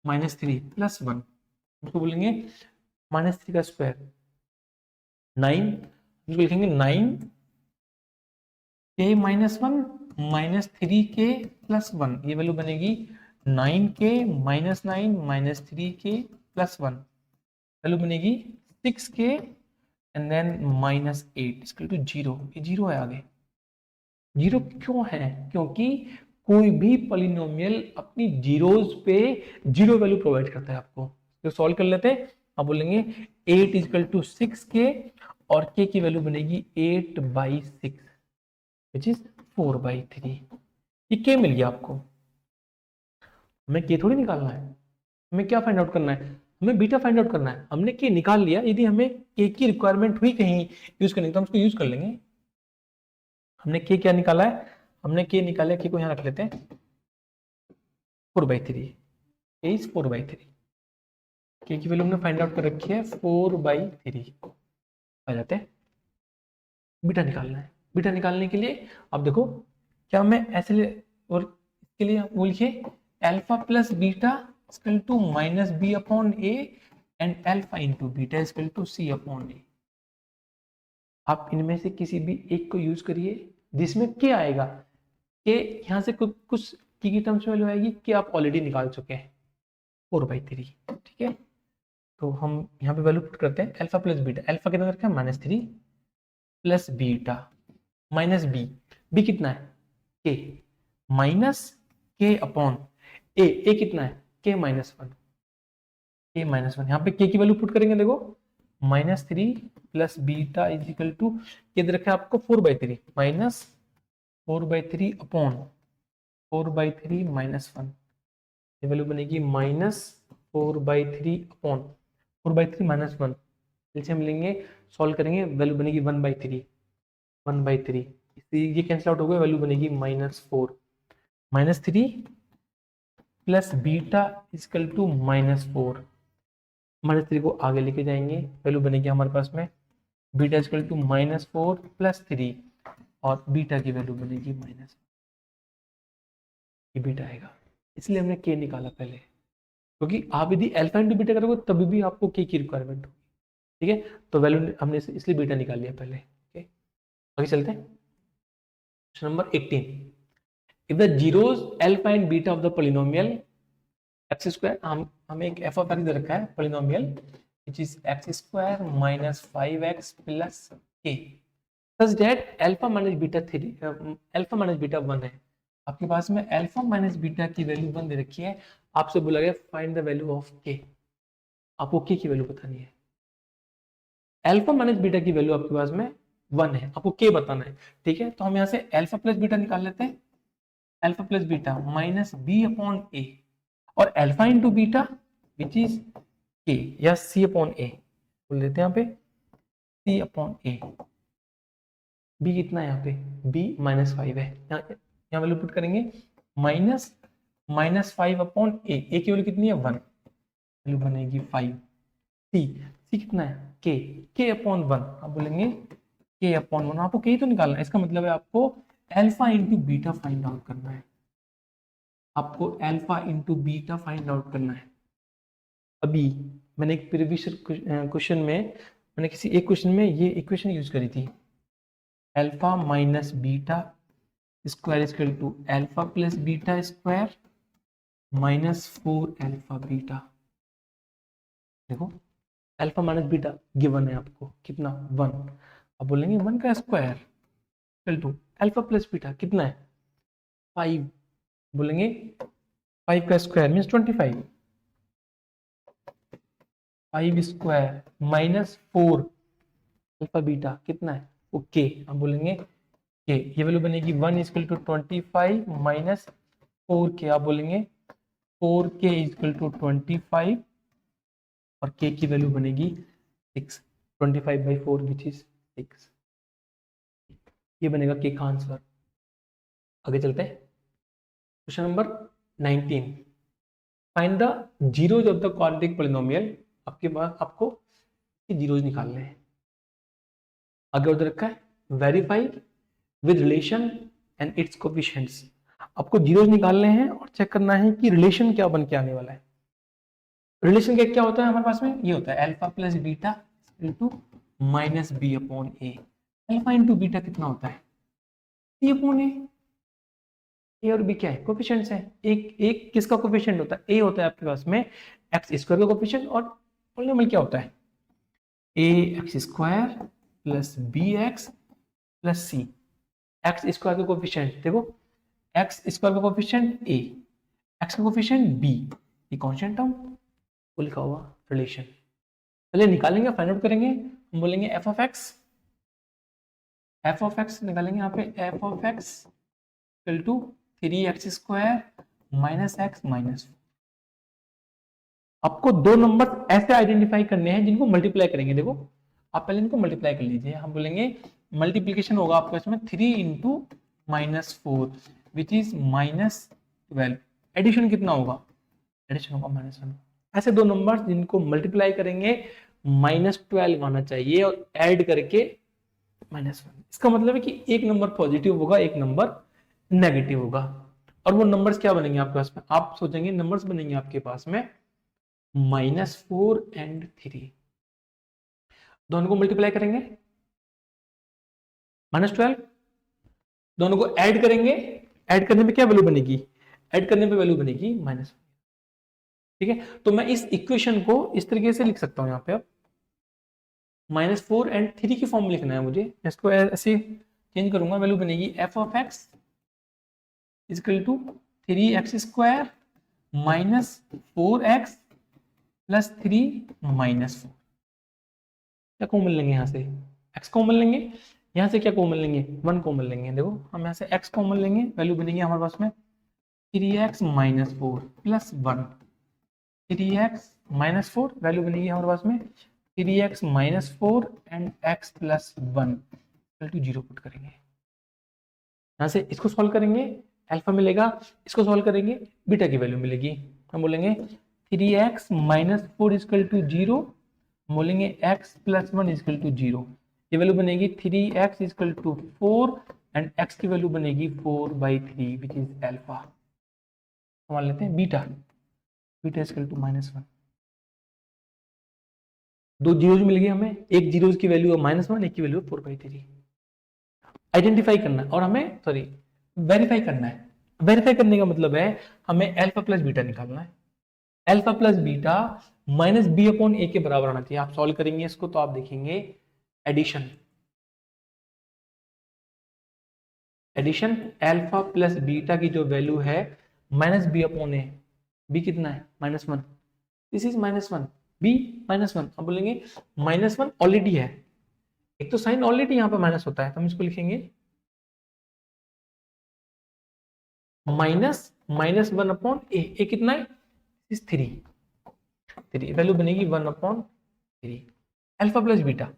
-3 plus 1, उसको बोलेंगे -3 का स्क्वायर 9, उसको लिखेंगे 9 k -1 -3 k प्लस 1, ये वैल्यू बनेगी 9k -9 -3k प्लस 1, वैल्यू बनेगी 6k and then -8 equal to 0। ये जीरो है आगे, जीरो क्यों है, क्योंकि कोई भी पॉलिनोमियल अपनी जीरोस पे जीरो वैल्यू प्रोवाइड करता है आपको। तो सॉल्व कर लेते हैं, आप बोलेंगे 8 इक्वल टू 6k और k की वैल्यू बनेगी 8/6 विच इज 4/3। ये k मिल गया आपको, हमें k थोड़ी निकालना है, हमें क्या फाइंड आउट करना है, हमें बीटा फाइंड आउट करना है। हमने k निकाल लिया, यदि हमें k की रिक्वायरमेंट हुई कहीं यूज करने की तो हम उसको यूज कर लेंगे। हमने k क्या निकाला है, हमने k निकाला है, k को यहाँ रख लेते हैं 4/3, k इज 4/3, k की वैल्यू हमने फाइंड आउट कर रखी है 4/3। आ जाते हैं, बीटा निकालना है। बीटा निकालने के लिए अब देखो क्या मैं ऐसे और इसके लिए वो लिखिए alpha plus beta equal to -b/a and alpha into beta equal to c/a। आप इनमें से किसी भी एक को यूज करिए जिसमें क्या आएगा, के यहाँ से कुछ की टर्म्स में वैल्यू आएगी कि आप ऑलरेडी निकाल चुके हैं 4/3। ठीक है, तो हम यहाँ पे वैल्यू पुट करते हैं अल्फा प्लस बीटा, अल्फा कितना रखा है -3 प्लस बीटा माइनस बी कितना है के माइनस के अपॉन ए कितना है के -1, के -1, यहाँ पे के की वैल्यू पुट करेंगे, देखो -3 plus beta is equal to ये दे रखा है आपको 4/3 माइनस 4/3 अपॉन 4/3 -1, ये वैल्यू बनेगी -4/3 अपॉन 4/3 -1, एलसीएम लेंगे सॉल्व करेंगे, वैल्यू बनेगी 1/3 ये कैंसिल आउट हो गया, वैल्यू बनेगी -4 -3 प्लस बीटा इक्वल टू -4, -3 को आगे लेके जाएंगे, वैल्यू बनेगी हमारे पास में बीटा इक्वल टू -4 + 3 और बीटा की वैल्यू बनेगी माइनस, ये बीटा आएगा। इसलिए हमने के निकाला पहले, क्योंकि आप यदि अल्फा इंटू बीटा करोगे तभी भी आपको के की रिक्वायरमेंट होगी। ठीक है, तो वैल्यू हमने इसलिए बीटा निकाल लिया पहले। ओके, आगे चलते हैं। Question number 18, if the zeros alpha and beta of the polynomial x square, हमें एक एफ ऑफ एक्स दे रखा है polynomial which is x square minus 5x plus k, such that alpha minus beta 3 alpha minus beta 1 है। आपके पास में alpha minus beta की वैल्यू 1 दे रखी है, आपसे बोला गया फाइंड द वैल्यू ऑफ के, आपको के की वैल्यू बतानी है। अल्फा माइनस बीटा की वैल्यू आपके पास में 1 है, आपको के बताना है। ठीक है, तो हम यहाँ से अल्फा प्लस बीटा निकाल लेते हैं, alpha plus beta minus b upon a, और alpha into beta which is k या सी अपॉन ए बोल देते हैं यहाँ पे, सी अपॉन ए। बी कितना है यहाँ पे, बी -5 है, यहाँ वैल्यू पुट करेंगे -5 अपॉन ए की वैल्यू कितनी है 1, वैल्यू बनेगी 5। सी कितना है के अपॉन 1, आप बोलेंगे के अपॉन 1, आपको के ही तो निकालना है, इसका मतलब है आपको alpha into beta find out करना है, आपको alpha into beta find out करना है। अभी मैंने एक प्रीवियस क्वेश्चन में, मैंने किसी एक क्वेश्चन में ये इक्वेशन यूज करी थी, alpha minus beta square equal to alpha plus beta square -4 alpha beta. देखो अल्फा माइनस बीटा गिवन है आपको कितना 1, अब बोलेंगे 1 का square equal to alpha plus beta कितना है 5, बोलेंगे 5 का square means 25, 5 square -4 alpha beta कितना है ओके, अब बोलेंगे के, ये वैल्यू बनेगी 1 इक्वल टू 25 माइनस 4 के, आप बोलेंगे 4k इक्वल टू 25 और k की वैल्यू बनेगी 6, 25/4 विच इज 6, ये बनेगा k का आंसर। आगे चलते हैं, question number 19, find the zeros of the quadratic polynomial. आपके पास आपको जीरोज निकालने हैं, आगे उधर रखा है verify with relation and it's coefficients. आपको जीरोज निकालने हैं और चेक करना है कि रिलेशन क्या बन के आने वाला है। रिलेशन क्या होता है हमारे पास में, ये होता है alpha plus beta into minus b upon a. Alpha into beta कितना होता है सी अपॉन ए और बी क्या है कोफिशिएंट्स है, एक किसका कोफिशिएंट होता है, ए होता है आपके पास में एक्स स्क्वायर का कोफिशिएंट, और पॉलिनोमियल क्या होता है a x square plus b x plus c. X square का कोफिशिएंट देखो, एक्स स्क्वायर का कोफिशिएंट ए, एक्स का कोफिशिएंट बी, ये कांस्टेंट टर्म वो लिखा हुआ रिलेशन। पहले निकालेंगे फाइंड आउट करेंगे, हम बोलेंगे एफ ऑफ एक्स निकालेंगे, यहाँ पे f of x equal to 3x square minus x minus. आपको दो नंबर ऐसे आइडेंटिफाई करने हैं जिनको मल्टीप्लाई करेंगे। देखो आप पहले इनको मल्टीप्लाई कर लीजिए, हम बोलेंगे मल्टीप्लीकेशन होगा आपको इसमें 3 इंटू -4 विच इज -12, एडिशन कितना होगा, एडिशन होगा -1। ऐसे दो नंबर जिनको मल्टीप्लाई करेंगे -12 आना चाहिए और ऐड करके -1। इसका मतलब है कि एक नंबर पॉजिटिव होगा, एक नंबर नेगेटिव होगा, और वो नंबर्स क्या बनेंगे आपके पास में, आप सोचेंगे नंबर्स बनेंगे आपके पास में -4 एंड 3, दोनों को मल्टीप्लाई करेंगे -12, दोनों को ऐड करेंगे, ऐड करने पे क्या वैल्यू बनेगी, ऐड करने पे वैल्यू बनेगी -1। ठीक है, तो मैं इस इक्वेशन को इस तरीके से लिख सकता हूं, यहाँ पे अब -4 एंड 3 की फॉर्म में लिखना है मुझे, इसको ऐसे चेंज करूंगा, वैल्यू बनेगी f of x equal to 3x square -4x plus 3 -4। क्या कॉमन लेंगे यहाँ से, x कॉमन लेंगे, यहाँ से क्या कॉमन लेंगे 1 कॉमन लेंगे। देखो हम यहाँ से x कॉमन लेंगे, वैल्यू बनेगी हमारे पास में 3x -4 प्लस 1, 3x -4 वैल्यू बनेगी हमारे पास में 3x -4 and x plus 1 equal to 0 put करेंगे। यहाँ से इसको सॉल्व करेंगे, अल्फा मिलेगा, इसको सॉल्व करेंगे बीटा की वैल्यू मिलेगी, हम बोलेंगे 3x -4 इक्वल टू 0, बोलेंगे x प्लस 1 इक्वल टू 0, ये वैल्यू बनेगी 3x equal to 4 and x की वैल्यू बनेगी 4/3 विच इज अल्फा। मान लेते हैं बीटा, बीटा इक्वल टू -1। दो जीरोज मिल गए हमें, एक जीरोज की वैल्यू है -1, एक की वैल्यू 4/3। आइडेंटिफाई करना है और हमें सॉरी वेरीफाई करना है। वेरीफाई करने का मतलब है हमें अल्फा प्लस बीटा निकालना है। Alpha plus beta minus b upon a के बराबर आना चाहिए। आप सॉल्व करेंगे इसको तो आप देखेंगे addition, addition alpha plus beta की जो वैल्यू है minus b upon a, b कितना है -1, दिस इज -1, बी -1। अब बोलेंगे -1 ऑलरेडी है, एक तो साइन ऑलरेडी यहां पर माइनस होता है तो हम इसको लिखेंगे -1 अपॉन ए कितना है इस 3 वैल्यू बनेगी 1/3। अल्फा प्लस बीटा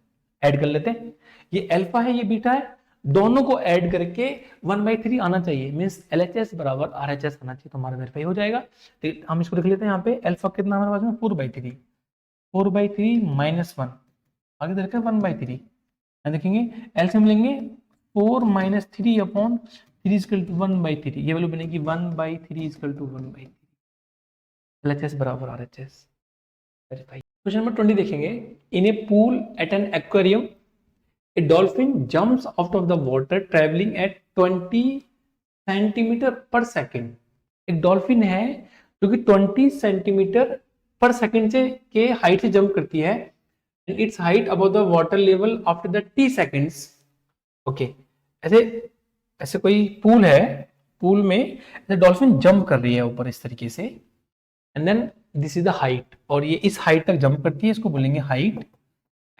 ऐड कर लेते हैं, ये अल्फा है ये बीटा है, दोनों को ऐड करके 1/3 आना चाहिए, मींस LHS बराबर RHS आना चाहिए, तो हमारा वेरीफाई हो जाएगा। तो हम इसको लिख लेते हैं यहाँ पे अल्फा कितना हमारे पास में 4/3, 4/3 -1 आगे देखते हैं 1/3 देखेंगे एलसीएम लेंगे 4 - 3 अपॉन 3 इक्वल टू 1/3, ये वैल्यू बनेगी 1/3 इक्वल टू 1/3। LHS बराबर RHS वेरीफाई। क्वेश्चन नंबर 20 देखेंगे, in a pool at an aquarium a dolphin jumps out of the water traveling at 20 centimetre पर सेकेंड। एक डॉल्फिन है जो कि 20 सेंटीमीटर पर सेकेंड से के हाइट से जंप करती है, and it's height above the water level after the t seconds. Okay, ऐसे ऐसे कोई पूल है, पूल में ऐसे डॉल्फिन जंप कर रही है ऊपर इस तरीके से, and then this is the height, और ये इस हाइट तक जंप करती है, इसको बोलेंगे height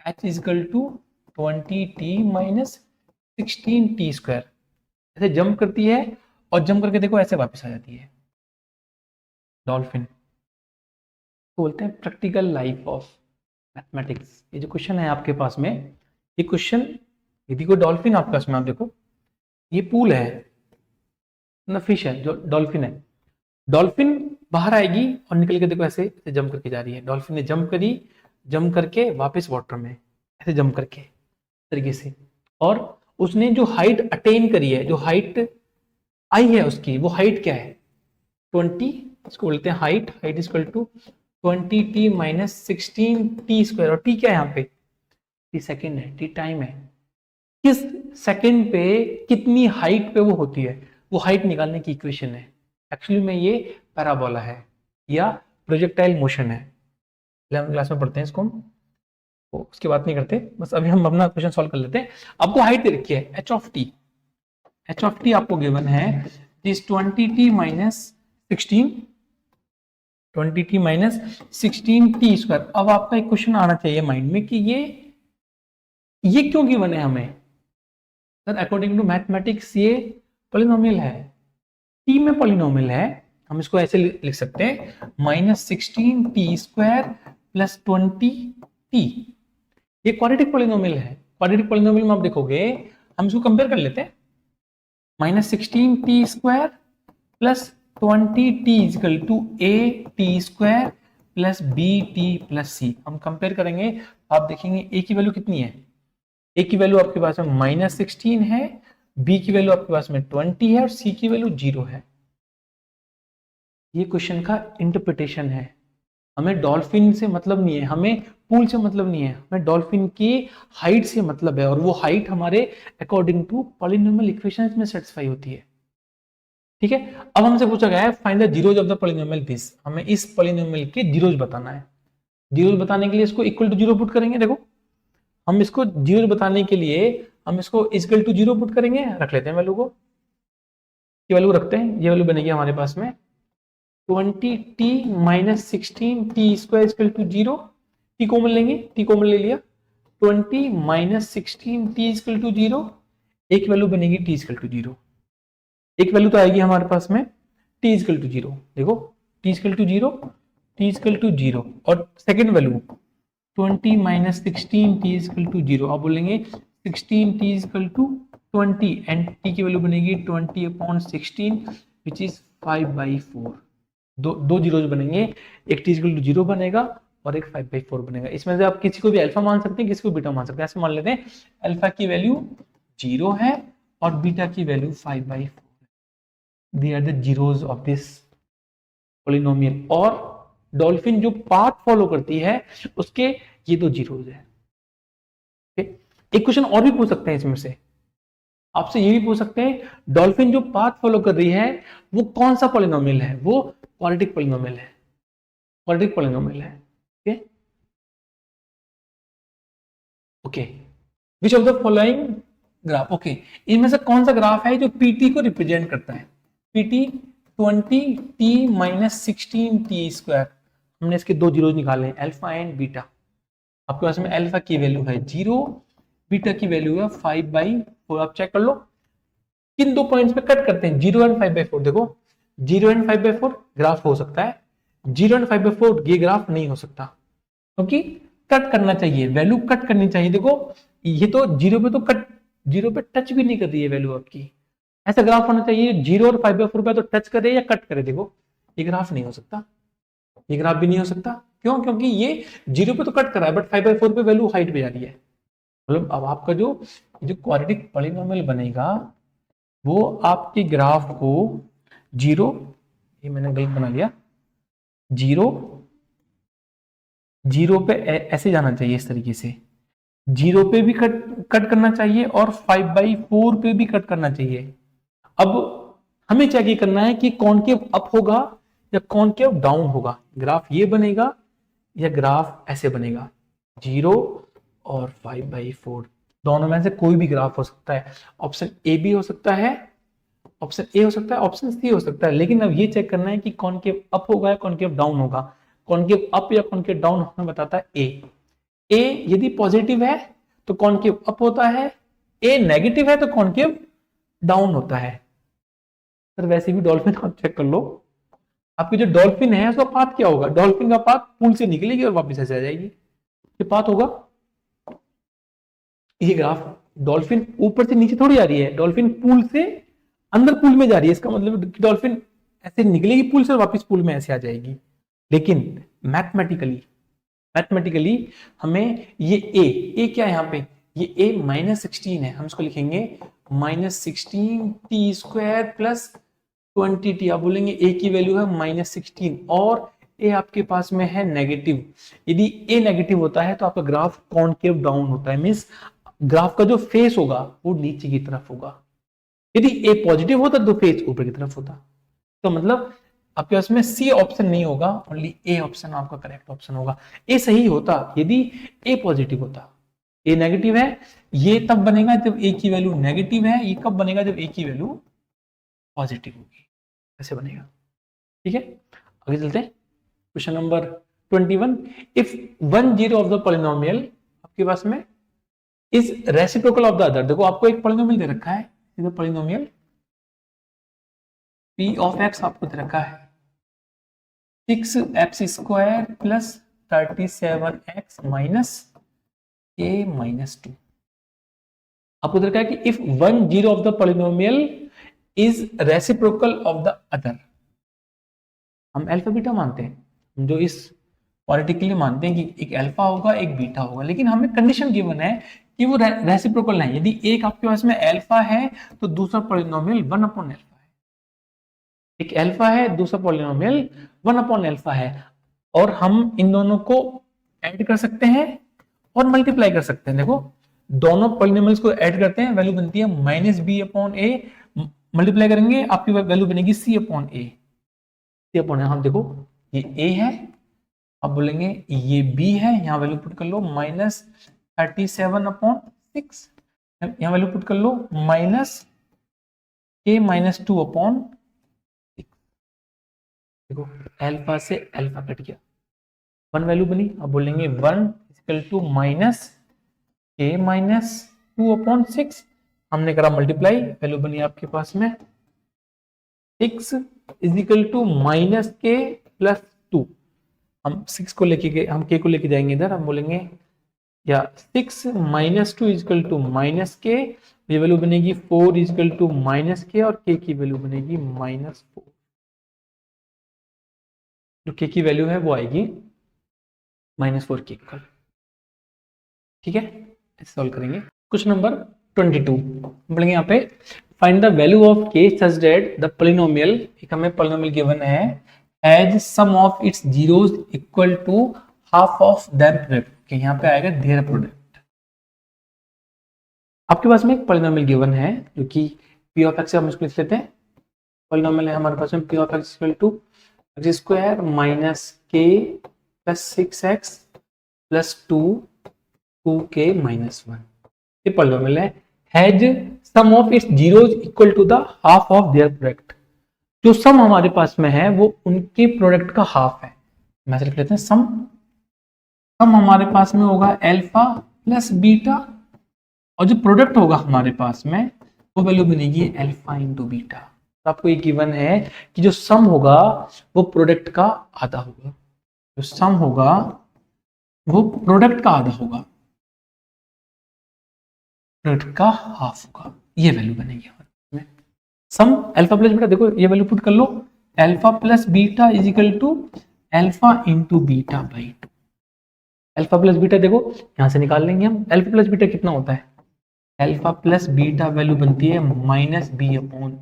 h equal to 20t minus 16t square. ऐसे जंप करती है और जंप करके देखो ऐसे वापस आ जाती है डॉल्फिन, बोलते हैं प्रैक्टिकल लाइफ ऑफ मैथमेटिक्स। ये जो क्वेश्चन है आपके पास में, ये क्वेश्चन यदि कोई डॉल्फिन आपके पास में, आप देखो ये पूल है ना, फिश है जो डॉल्फिन है, डॉल्फिन बाहर आएगी और निकल के देखो ऐसे जंप करके जा रही है, डॉल्फिन ने जंप करी, जंप करके वापस वाटर में ऐसे जंप करके तरीके से, और उसने जो हाइट अटेन करी है, जो हाइट आई है उसकी, वो हाइट क्या है 20, इसको बोलते हैं height, height is equal to 20t minus 16t square, और t क्या है यहाँ पे t सेकेंड है, t टाइम है, किस सेकेंड पे कितनी हाइट पे वो होती है, वो हाइट निकालने की इक्वेशन है। एक्चुअली में ये पैराबोला है या प्रोजेक्टाइल मोशन है, 11वीं क्लास में पढ़ते हैं इसको हम, तो उसकी बात नहीं करते, बस अभी हम अपना क्वेश्चन सॉल्व कर लेते हैं। आपको हाइट दे रखी है h ऑफ t आपको गिवन है इस 20t minus 16, 20t minus 16t square. अब आपका एक क्वेश्चन आना चाहिए माइंड में कि ये क्यों गिवन है हमें सर, अकॉर्डिंग टू मैथमेटिक्स ये पॉलिनोमियल है, t में पॉलिनोमियल है, हम इसको ऐसे लिख सकते हैं -16t स्क्वायर प्लस 20t, ये क्वाड्रेटिक पॉलिनोमियल है। क्वाड्रेटिक पॉलिनोमियल में आप देखोगे, हम इसको कंपेयर कर लेते हैं, -16t square plus 20t equal to at square plus bt plus c। हम कंपेयर करेंगे, आप देखेंगे a की वैल्यू कितनी है, a की वैल्यू आपके पास में -16 है, b की वैल्यू आपके पास में 20 है और c की वैल्यू 0 है। ये क्वेश्चन का इंटरप्रिटेशन है, हमें डॉल्फिन से मतलब नहीं है, हमें पूल से मतलब नहीं है, हमें डॉल्फिन की हाइट से मतलब है, और वो हाइट हमारे अकॉर्डिंग टू पॉलिनोमियल इक्वेशंस में सेटिस्फाई होती है। ठीक है, अब हमसे पूछा गया है find the zeros of the polynomial this, हमें इस पॉलिनोमियल के जीरोज बताना है। जीरोज बताने के लिए इसको इक्वल टू 0 पुट करेंगे, देखो हम इसको जीरोज बताने के लिए हम इसको इक्वल टू 0 पुट करेंगे, रख लेते हैं वैल्यू को, ये वैल्यू रखते हैं, ये वैल्यू बनेगी हमारे पास में 20t minus 16t square equal to 0, t common लेंगे, t कॉमन ले लिया, 20 माइनस 16t इक्वल टू 0, एक वैल्यू बनेगी t इक्वल टू 0, एक वैल्यू तो आएगी हमारे पास में t इक्वल टू 0, देखो t equal to 0, t equal to 0, और second value 20 minus 16t equal to 0, आप बोलेंगे 16t equal to 20 and t की वैल्यू बनेगी 20 अपॉन 16 विच इज 5/4। दो जीरोज बनेंगे, एक t इक्वल टू 0 बनेगा और एक 5/4 बनेगा। इसमें से आप किसी को भी अल्फा मान सकते हैं, किसी को बीटा मान सकते हैं। ऐसे मान लेते हैं अल्फा की वैल्यू 0 है और बीटा की value 5/4। They are the zeros of this polynomial. और डॉल्फिन जो पाथ फॉलो करती है उसके ये दो जीरोज है। एक क्वेश्चन और भी पूछ सकते हैं इसमें से, आपसे ये भी पूछ सकते हैं डॉल्फिन जो पाथ फॉलो कर रही है वो कौन सा पॉलिनोमियल है? वो क्वाड्रेटिक पॉलिनोमियल है, क्वाड्रेटिक पॉलिनोमियल है। Okay okay, which of the following graph, okay, इनमें से कौन सा ग्राफ है जो पीटी को रिप्रेजेंट करता है? PT 20t minus 16t²। हमने इसके दो जीरो निकाले हैं, अल्फा एंड बीटा। आपके पास में अल्फा की वैल्यू है 0, बीटा की वैल्यू है 5/4। आप चेक कर लो किन दो पॉइंट्स पे कट करते हैं, 0 एंड 5/4। देखो 0 एंड 5/4 ग्राफ हो सकता है, 0 एंड 5/4 ये ग्राफ नहीं हो सकता, क्योंकि कट करना चाहिए, वैल्यू कट करनी चाहिए। देखो ये तो 0 पे तो कट, 0 पे टच भी नहीं कर रही है वैल्यू आपकी। ऐसा ग्राफ होना चाहिए 0 और 5/4 पे तो टच करे या कट करे। देखो ये ग्राफ नहीं हो सकता, ये ग्राफ भी नहीं हो सकता। क्यों? क्योंकि ये 0 पे तो कट कर रहा है बट 5/4 पे वैल्यू हाइट पे जा रही है। मतलब अब आपका जो क्वाड्रेटिक पॉलिनोमियल बनेगा वो आपके ग्राफ को 0, ये मैंने गलत बना लिया, 0 0 पे ऐसे जाना चाहिए, इस तरीके से 0 पे भी कट करना चाहिए और 5/4 पे भी कट करना चाहिए। अब हमें क्या करना है कि कॉनकेव अप होगा या कॉनकेव डाउन होगा। ग्राफ ये बनेगा या ग्राफ ऐसे बनेगा, 0 और 5/4 दोनों में से कोई भी ग्राफ हो सकता है। ऑप्शन ए भी हो सकता है, ऑप्शन ए हो सकता है, ऑप्शन सी हो सकता है। लेकिन अब ये चेक करना है कि कॉनकेव अप होगा या कॉनकेव डाउन होगा। कॉनकेव अप या कॉनकेव डाउन हमें बताता है ए। ए यदि पॉजिटिव है तो कॉनकेव अप होता है, ए नेगेटिव है तो कॉनकेव डाउन होता है। सर वैसे भी डॉल्फिन आप चेक कर लो, आपकी जो डॉल्फिन है उसका पाथ क्या होगा? डॉल्फिन का पाथ पूल से निकलेगी और वापस ऐसे आ जाएगी, ये पाथ होगा। ये ग्राफ डॉल्फिन ऊपर से नीचे थोड़ी आ रही है, डॉल्फिन पूल से अंदर पूल में जा रही है। इसका मतलब डॉल्फिन ऐसे निकलेगी पूल से और वापस पूल में ऐसे आ जाएगी। लेकिन मैथमेटिकली हमें ये ए क्या है यहाँ पे, ये ए -16 है, हम इसको लिखेंगे -16t² प्लस 20t। आप बोलेंगे ए की वैल्यू है -16 और ए आपके पास में है नेगेटिव। यदि ए नेगेटिव होता है तो आपका ग्राफ कॉनकेव डाउन होता है, मींस ग्राफ का जो फेस होगा वो नीचे की तरफ होगा। यदि ए पॉजिटिव होता तो फेस ऊपर की तरफ होता। तो मतलब आपके पास में सी ऑप्शन नहीं होगा, ओनली ए ऑप्शन आपका करेक्ट ऑप्शन होगा। ए सही होता यदि ए पॉजिटिव होता, ए नेगेटिव है, ये तब बनेगा जब ए की वैल्यू नेगेटिव है, ये कब बनेगा जब ए की वैल्यू पॉजिटिव होगी, ऐसे बनेगा। ठीक है, आगे चलते हैं। Question number 21, if 1 0 of the polynomial आपके पास में is reciprocal of the other. देखो आपको एक पॉलिनोमियल दे रखा है, पॉलिनोमियल p ऑफ x आपको दे रखा है 6x² plus 37x minus a minus 2। आपको दे रखा है कि if 1 0 of the polynomial is reciprocal of the other. हम अल्फा बीटा मानते हैं, हम जो इस क्वाड्रेटिक के लिए मानते हैं कि एक अल्फा होगा एक बीटा होगा, लेकिन हमें कंडीशन गिवन है कि वो रेसिप्रोकल नहीं। यदि एक आपके पास में अल्फा है तो दूसरा पॉलिनोमियल 1/अल्फा है। एक अल्फा है, दूसरा पॉलिनोमियल 1/अल्फा है, और हम इन दोनों को ऐड कर सकते हैं और मल्टीप्लाई कर सकते हैं। देखो दोनों पॉलिनोमियल्स को ऐड करते हैं, वैल्यू बनती है -b/a, मल्टीप्लाई करेंगे आपकी वैल्यू बनेगी c/a। हम देखो ये a है, आप बोलेंगे ये b है, यहां वैल्यू पुट कर लो -37/6, यहां वैल्यू पुट कर लो -a-2/6। देखो अल्फा से अल्फा कट गया, 1 वैल्यू बनी। अब बोलेंगे 1 -a-2/6, हमने करा मल्टीप्लाई, वैल्यू बनी आपके पास में 6 -k+2। हम 6 को लेके गए, हम k को लेके जाएंगे इधर, हम बोलेंगे या 6 -2 -k, ये वैल्यू बनेगी 4 -k और k की वैल्यू बनेगी -4। जो k की वैल्यू है वो आएगी -4 के इक्वल। ठीक है, ऐसे सॉल्व करेंगे। क्वेश्चन नंबर 22 बोलेंगे यहाँ पे फाइंड द वैल्यू ऑफ के सच दैट द पोलिनोमियल, एक हमें पोलिनोमियल गिवन है, as sum of its zeros equal to half of their product. यहाँ पे आएगा देयर प्रोडक्ट। आपके पास में एक पोलिनोमियल गिवन है जो कि p ऑफ x, हम इसको लिख लेते हैं। पोलिनोमियल है हमारे पास में p of x equal to x square minus k plus 6x plus 2k minus 1। ये पोलिनोमियल है, has sum of its zeros equal to the half of their product. जो सम हमारे पास में है वो उनके प्रोडक्ट का हाफ है। मैं लिख लेते हैं सम हमारे पास में होगा अल्फा प्लस बीटा, और जो प्रोडक्ट होगा हमारे पास में वो वैल्यू बनेगी अल्फा इंटू बीटा। तो आपको ये गिवन है कि जो सम होगा वो प्रोडक्ट का आधा होगा, जो सम होगा वो प्रोडक्ट का आधा होगा, प्रोडक्ट का हाफ होगा। ये वैल्यू बनेगी हमारे में सम अल्फा प्लस बीटा। देखो ये वैल्यू पुट कर लो, alpha plus beta is equal to alpha into beta by 2। Alpha plus beta देखो यहां से निकाल लेंगे हम। अल्फा प्लस बीटा कितना होता है, अल्फा प्लस बीटा वैल्यू बनती है माइनस बी अपॉन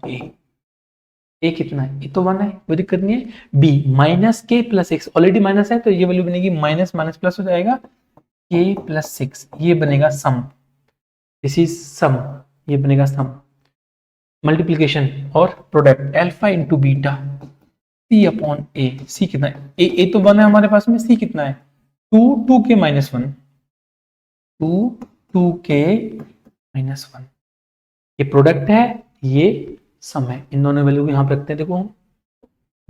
ए कितना है, ये तो 1 है, कोई दिक्कत नहीं है। बी माइनस के प्लस 6, ऑलरेडी माइनस है तो ये वैल्यू बनेगी माइनस माइनस प्लस हो जाएगा के प्लस 6। ये बनेगा सम, दिस इज सम, ये बनेगा सम। मल्टीप्लीकेशन और product alpha into beta c upon A. सी कितना है, ए तो 1 है हमारे पास में, सी कितना है 2 के माइनस 1, 2 के माइनस 1। ये प्रोडक्ट है, ये सम है। इन दोनों वैल्यू को यहाँ पे रखते हैं। देखो हम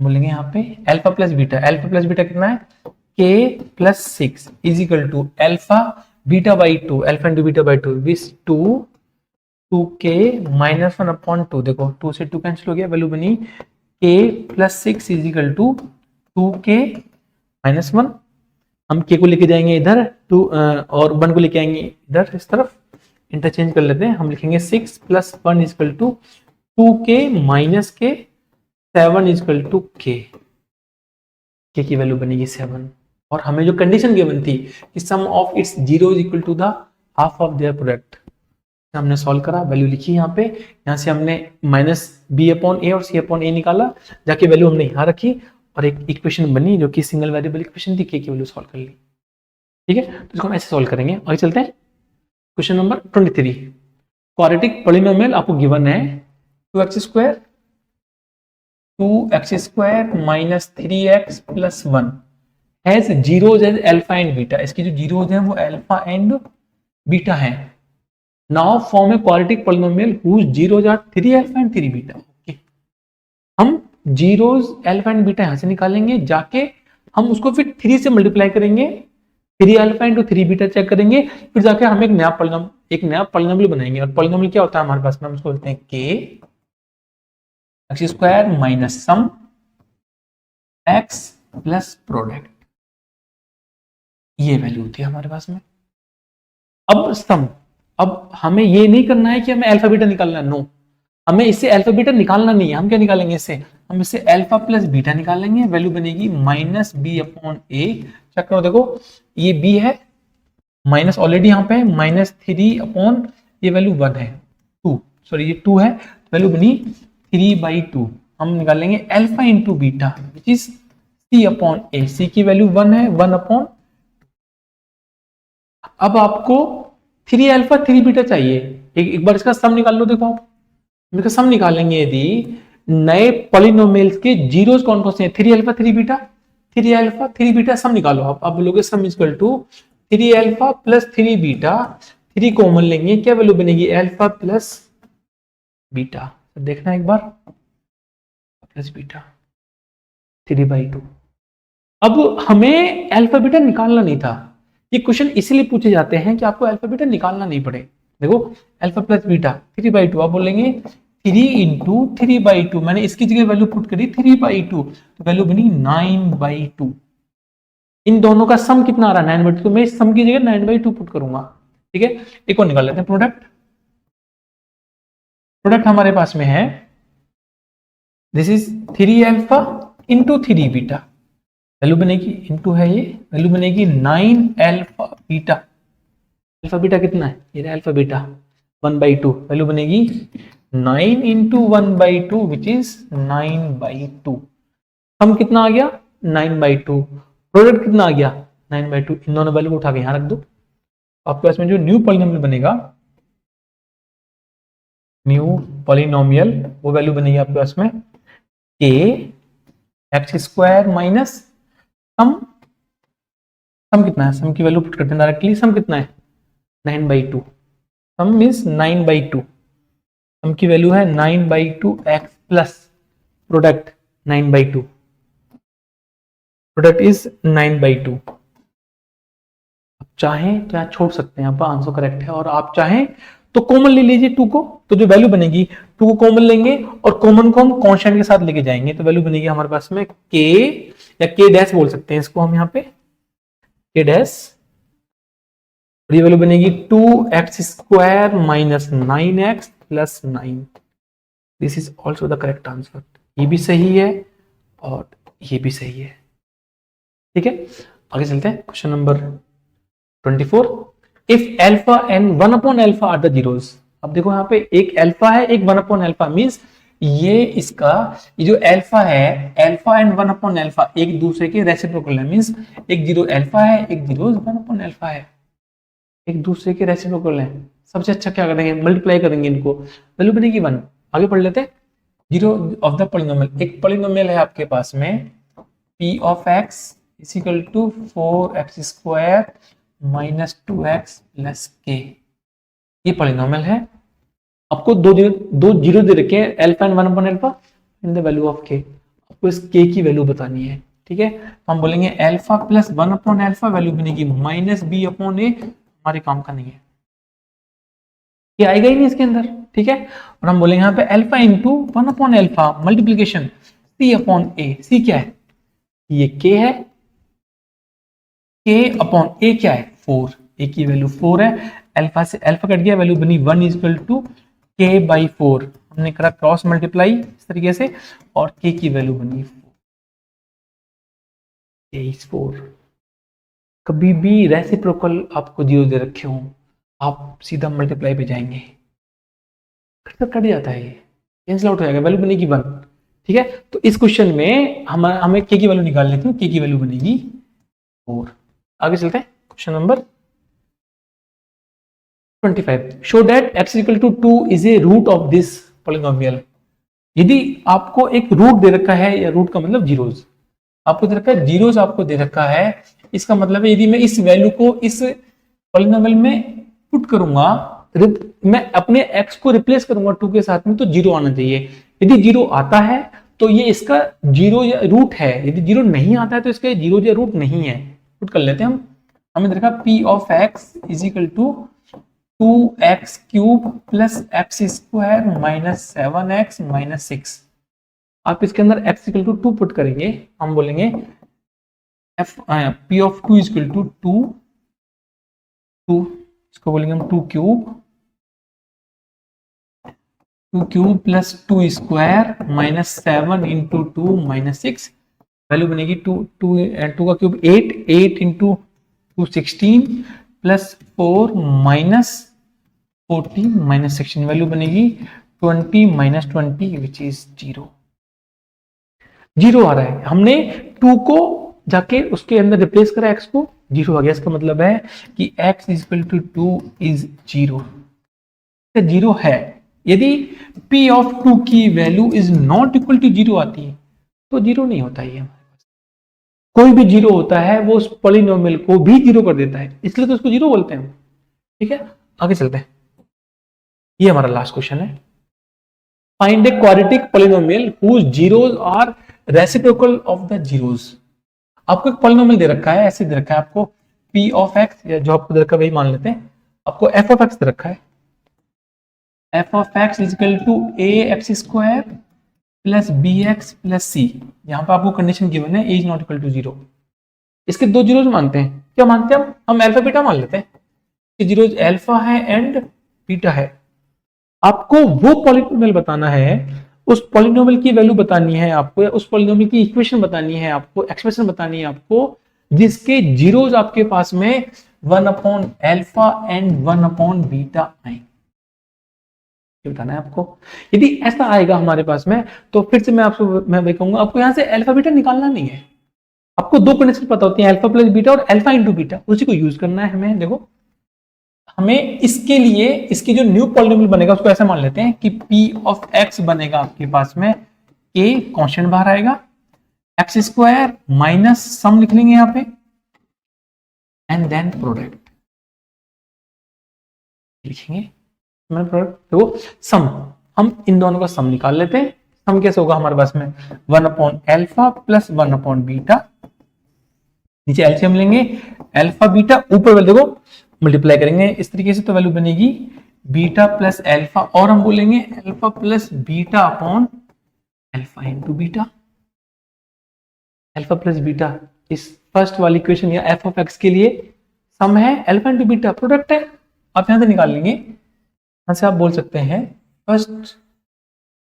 बोलेंगे यहाँ पे alpha plus beta, alpha plus beta कितना है k plus 6 is equal to alpha beta by 2, alpha into beta by 2 which 2 k minus 1 upon 2। देखो 2 से 2 कैंसिल हो गया, वैल्यू बनी के plus 6 is equal to 2 k minus 1। हम के को लेके जाएंगे इधर 2 और 1 को लेके आएंगे इधर, इस तरफ इंटरचेंज कर लेते हैं। हम लिखेंगे 6 plus 1 is equal to 2 k minus के 7 इज इक्वल टू के की वैल्यू बनेगी 7। और हमें जो कंडीशन गिवन थी कि sum of its zero is equal to the half of their product, हमने सॉल्व करा, वैल्यू लिखी यहाँ पे। यहाँ से हमने माइनस बी अपॉन ए और सी अपॉन ए निकाला, जाके वैल्यू हमने यहाँ रखी और एक इक्वेशन बनी जो कि सिंगल वेरिएबल इक्वेशन थी, के की वैल्यू सॉल्व कर ली। ठीक है, तो इसको हम ऐसे सॉल्व करेंगे। आगे चलते हैं क्वेश्चन नंबर 23। क्वाड्रेटिक पॉलिनोमियल आपको गिवन है 2x square minus 3x plus 1 has zeros as alpha and beta. इसकी जो जीरोज हैं वो अल्फा एंड बीटा है। Now form a quadratic polynomial whose zeros are 3 alpha and 3 beta. Okay, हम zeros alpha and beta यहां से निकालेंगे, जाके हम उसको फिर 3 से मल्टीप्लाई करेंगे, 3 अल्फा इंटू 3 बीटा चेक करेंगे, फिर जाके हम एक नया पॉलिनोमियल बनाएंगे। और पॉलिनोमियल क्या होता है हमारे पास में, हम उसको बोलते हैं के एक्स स्क्वायर माइनस सम एक्स प्लस प्रोडक्ट। ये वैल्यू होती है हमारे पास में। अब सम, अब हमें ये नहीं करना है कि हमें अल्फा बीटा निकालना है, नो, हमें इससे अल्फा बीटा निकालना नहीं है। हम क्या निकालेंगे इससे, हम इससे अल्फा प्लस बीटा निकाल लेंगे, वैल्यू बनेगी माइनस बी अपॉन ए। चेक करो, देखो ये b है, माइनस ऑलरेडी यहाँ पे माइनस 3 अपॉन ये वैल्यू 1 है, 2 सॉरी ये 2 है, वैल्यू बनी 3/2। हम निकालेंगे alpha into beta which is c upon A. C की वैल्यू 1 है, 1 अपॉन। अब आपको 3 अल्फा 3 बीटा चाहिए, एक बार इसका सम निकाल लो। देखो आप इसका सम निकालेंगे, यदि नए पॉलिनोमियल्स के जीरोस कौन कौन से हैं, 3 alpha 3 beta, 3 alpha 3 beta sum निकालो आप। अब बोलोगे sum is equal to 3 alpha plus 3 beta, 3 common लेंगे, क्या वैल्यू बनेगी अल्फा प्लस बीटा। देखना एक बार, प्लस बीटा 3/2। अब हमें अल्फा बीटा निकालना नहीं था। ये क्वेश्चन इसलिए पूछे जाते हैं कि आपको अल्फा बीटा निकालना नहीं पड़े। देखो अल्फा प्लस बीटा 3/2, आप बोलेंगे 3 इंटू 3/2, मैंने इसकी जगह वैल्यू पुट करी 3/2, तो वैल्यू बनी 9/2। इन दोनों का सम कितना आ रहा है 9/2, तो मैं इस सम की जगह 9/2 पुट करूंगा। ठीक है, एक और निकाल लेते हैं प्रोडक्ट। प्रोडक्ट हमारे पास में है this is 3 alpha into 3 beta, value बनेगी इनटू है ये, वैल्यू बनेगी 9 अल्फा बीटा। अल्फा बीटा कितना है, ये अल्फा बीटा 1/2, वैल्यू बनेगी 9 इंटू 1/2 विच इज 9/2। हम कितना आ गया 9/2, प्रोडक्ट कितना आ गया 9/2। इन दोनों वैल्यू को उठा के यहां रख दो। आपके पास में जो न्यू पॉलिनोमियल बनेगा, न्यू पॉलिनोमियल, वो वैल्यू बनेगी आपके पास में k x² माइनस सम। सम कितना है, सम की वैल्यू पुट करते हैं डायरेक्टली। सम कितना है 9/2, सम मींस 9/2, सम की वैल्यू है 9/2 x plus product 9/2, product is 9/2। आप चाहें तो यहाँ छोड़ सकते हैं, आपका आंसर करेक्ट है। और आप चाहें तो कॉमन ले लीजिए 2 को, तो जो वैल्यू बनेगी 2 को कॉमन लेंगे और कॉमन को हम कांस्टेंट के साथ लेके जाएंगे, तो वैल्यू बनेगी हमारे पास में k या k डैश बोल सकते हैं इसको हम यहाँ पे, k डैश। ये वैल्यू बनेगी 2x² minus 9x plus 9। This is also the correct answer. ये भी सही है और ये भी सही है। ठीक है, आगे चलते हैं। Question number 24। If alpha and 1/अल्फा आर द जीरोस। अब देखो यहाँ पे एक अल्फा है, एक 1/अल्फा, मींस ये इसका, ये जो अल्फा है, अल्फा एंड 1/अल्फा एक दूसरे के रेसिप्रोकल है। मींस एक जीरो अल्फा है, एक जीरो 1/अल्फा है, एक दूसरे के रेसिप्रोकल है। सबसे अच्छा क्या करेंगे, मल्टीप्लाई करेंगे इनको, वैल्यू बनेगी 1। आगे पढ़ लेते हैं। जीरो ऑफ द पॉलिनोमियल, एक पॉलिनोमियल है आपके पास में p of x is equal to 4x² minus 2x plus k। ये पॉलिनोमियल है। आपको दो जीरो दे रखे हैं, अल्फा एंड 1/अल्फा, in the value of k। आपको इस k की वैल्यू बतानी है। ठीक है, तो हम बोलेंगे अल्फा प्लस 1/अल्फा, वैल्यू बनेगी माइनस b अपॉन a। हमारे काम का नहीं है, ये आएगा ही नहीं इसके अंदर। ठीक है, और हम बोलेंगे यहाँ पे अल्फा इंटू 1/अल्फा multiplication c upon a। c क्या है, ये k है, k अपॉन a क्या है 4, a की वैल्यू 4 है। अल्फा से अल्फा कट गया, वैल्यू बनी 1 इज इक्वल टू k/4। हमने करा क्रॉस मल्टीप्लाई इस तरीके से, और k की वैल्यू बनी 4। कभी भी रेसिप्रोकल आपको जीरो दे रखे हो, आप सीधा मल्टीप्लाई पे जाएंगे, कट जाता है, ये कैंसिल आउट हो जाएगा, वैल्यू बनेगी 1। ठीक है, तो इस क्वेश्चन में हमें k की वैल्यू निकाल लेते हैं, k की वैल्यू बनेगी 4। आगे चलते हैं। Question number 25। Show that x equal to 2 is a root of this polynomial. यदि आपको एक रूट दे रखा है, या रूट का मतलब जीरोस आपको दे रखा है, जीरोस आपको दे रखा है, इसका मतलब है यदि मैं इस वैल्यू को इस पॉलिनोमियल में पुट करूंगा, मैं अपने x को रिप्लेस करूंगा 2 के साथ में, तो जीरो आना चाहिए। यदि जीरो आता है तो ये इसका जीरो या रूट है, यदि जीरो नहीं आता है तो इसका जीरो या रूट नहीं है। पुट कर लेते हैं हम। हमें देखा p of x is equal to 2x³ plus x² minus 7x minus 6। आप इसके अंदर x इक्वल टू 2 पुट करेंगे, हम बोलेंगे p of 2 is equal to 2, इसको बोलेंगे हम 2 cube plus 2² minus 7 into 2 minus 6। Value बनेगी 2 का cube 8 into 2 16 plus 4 minus 14 minus 16। Value बनेगी 20 माइनस 20 विच इज 0। जीरो आ रहा है, हमने 2 को जाके उसके अंदर रिप्लेस करा, x को, जीरो आ गया। इसका मतलब है कि x is equal to 2 is 0, zero है। यदि p ऑफ 2 की value is not equal to 0 आती है तो जीरो नहीं होता है। कोई भी जीरो होता है वो उस पॉलिनोमियल को भी जीरो कर देता है, इसलिए तो उसको जीरो बोलते हैं। ठीक है, आगे चलते हैं। ये हमारा लास्ट क्वेश्चन है। Find a quadratic polynomial whose zeros are reciprocal of the zeros. आपको एक पॉलिनोमियल दे रखा है, ऐसे दे रखा है आपको p ऑफ x, या जो आपको दे रखा है वही मान लेते हैं। आपको f ऑफ x दे रखा है, f of x is equal to ax² plus bx plus c। यहाँ पे आपको कंडीशन गिवन है a is not equal to 0। इसके दो जीरोस मानते हैं, क्या मानते हैं हम अल्फा बीटा मान लेते हैं कि जीरोस अल्फा है एंड बीटा है। आपको वो पॉलिनोमियल बताना है, उस पॉलिनोमियल की वैल्यू बतानी है आपको, या उस पॉलिनोमियल की इक्वेशन बतानी है आपको, एक्सप्रेशन बतानी है आपको, जिसके जीरोज आपके पास में 1/अल्फा एंड 1/बीटा आए, ये बताना है आपको। यदि ऐसा आएगा हमारे पास में, तो फिर से मैं वही कहूंगा, आपको यहां से अल्फा बीटा निकालना नहीं है। आपको दो कंडीशन पता होती है, अल्फा प्लस बीटा और अल्फा इंटू बीटा, उसी को यूज करना है हमें। देखो, हमें इसके लिए इसकी जो न्यू पॉलिनोमियल बनेगा उसको ऐसे मान लेते हैं कि p ऑफ x बनेगा आपके पास में a कांस्टेंट बाहर आएगा, एक्स स्क्वायर माइनस सम लिख लेंगे यहां पे, एंड देन प्रोडक्ट लिखेंगे। प्रोडक्ट देखो, सम, हम इन दोनों का सम निकाल लेते हैं। सम कैसे होगा हमारे पास में, 1/अल्फा प्लस 1/बीटा, नीचे एलसीएम लेंगे, अल्फा बीटा ऊपर वाले देखो मल्टीप्लाई करेंगे इस तरीके से, तो वैल्यू बनेगी बीटा प्लस अल्फा, और हम बोलेंगे alpha plus beta upon alpha into beta. Alpha plus beta इस फर्स्ट वाली इक्वेशन या एफ ऑफ एक्स के लिए सम है, अल्फा इंटू बीटा प्रोडक्ट है, आप यहां से निकाल लेंगे। यहां से आप बोल सकते हैं फर्स्ट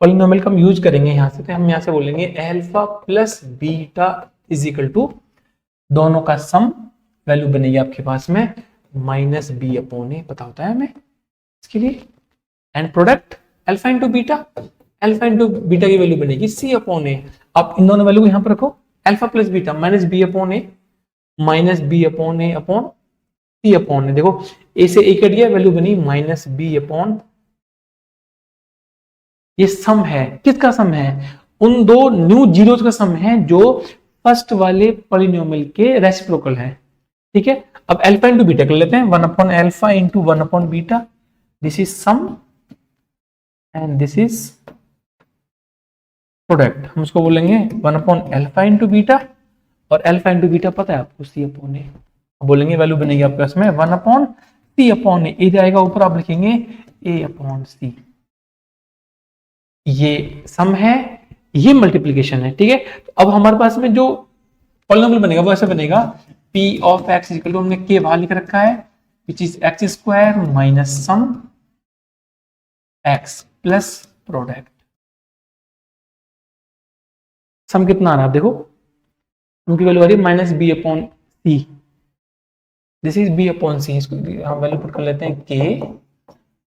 पॉलिनोमियल का हम यूज करेंगे यहां से, तो हम यहां से बोलेंगे alpha plus beta is equal to दोनों का सम, वैल्यू बनेगी आपके पास में माइनस बी अपॉन ए, पता होता है हमें इसके लिए, and product alpha into beta, alpha into beta की वैल्यू बनेगी सी अपॉन ए। आप इन दोनों वैल्यू को यहां पर रखो, alpha plus beta minus b upon a, minus b upon a upon c upon a. देखो ए से ए कट गया, वैल्यू बनी माइनस बी अपॉन, ये सम है, किसका सम है, उन दो न्यू जीरोज का सम है जो फर्स्ट वाले पॉलिनोमियल के रेसिप्रोकल है। ठीक है, अब अल्फा इंटू बीटा कर लेते हैं, 1/अल्फा इंटू 1/बीटा, this is sum and this is product. हम उसको बोलेंगे 1/अल्फा इंटू बीटा, और अल्फा इंटू बीटा पता है आपको सी अपॉन ए, बोलेंगे वैल्यू बनेगी आपके पास में 1/सी अपॉन ए, जाएगा ऊपर, आप लिखेंगे ए अपॉन सी। ये सम है, ये मल्टीप्लीकेशन है। ठीक है, तो अब हमारे पास में जो पॉलिनोमियल बनेगा वो ऐसे बनेगा, p of x equal to, हमने k बाहर लिख रखा है, which is x square minus sum x plus product. Sum कितना आ रहा है देखो, सम की वैल्यू आ रही है minus b upon c, this is b upon c, इसको हम वैल्यू पुट कर लेते हैं k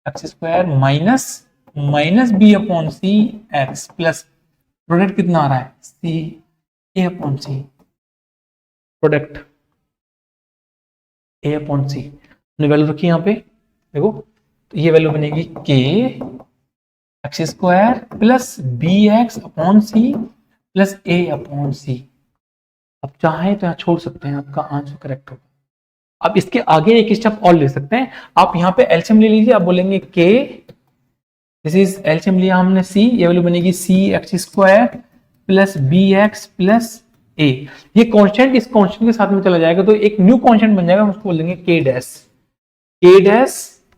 x square minus b upon c x plus product कितना आ रहा है c a upon c, product a upon c, हमने वैल्यू रखी यहाँ पे देखो, तो ये वैल्यू बनेगी k x square plus b x upon c plus a upon c. अब चाहे तो यहाँ छोड़ सकते हैं, आपका आंसर करेक्ट होगा। अब इसके आगे एक स्टेप और ले सकते हैं, आप यहाँ पे एलसीएम ले लीजिए, आप बोलेंगे के, दिस इज एलसीएम लिया हमने सी, ये वैल्यू बनेगी c x square plus b x plus a, ये कांस्टेंट इस कांस्टेंट के साथ में चला जाएगा तो एक न्यू कांस्टेंट बन जाएगा, हम उसको बोलेंगे के डैश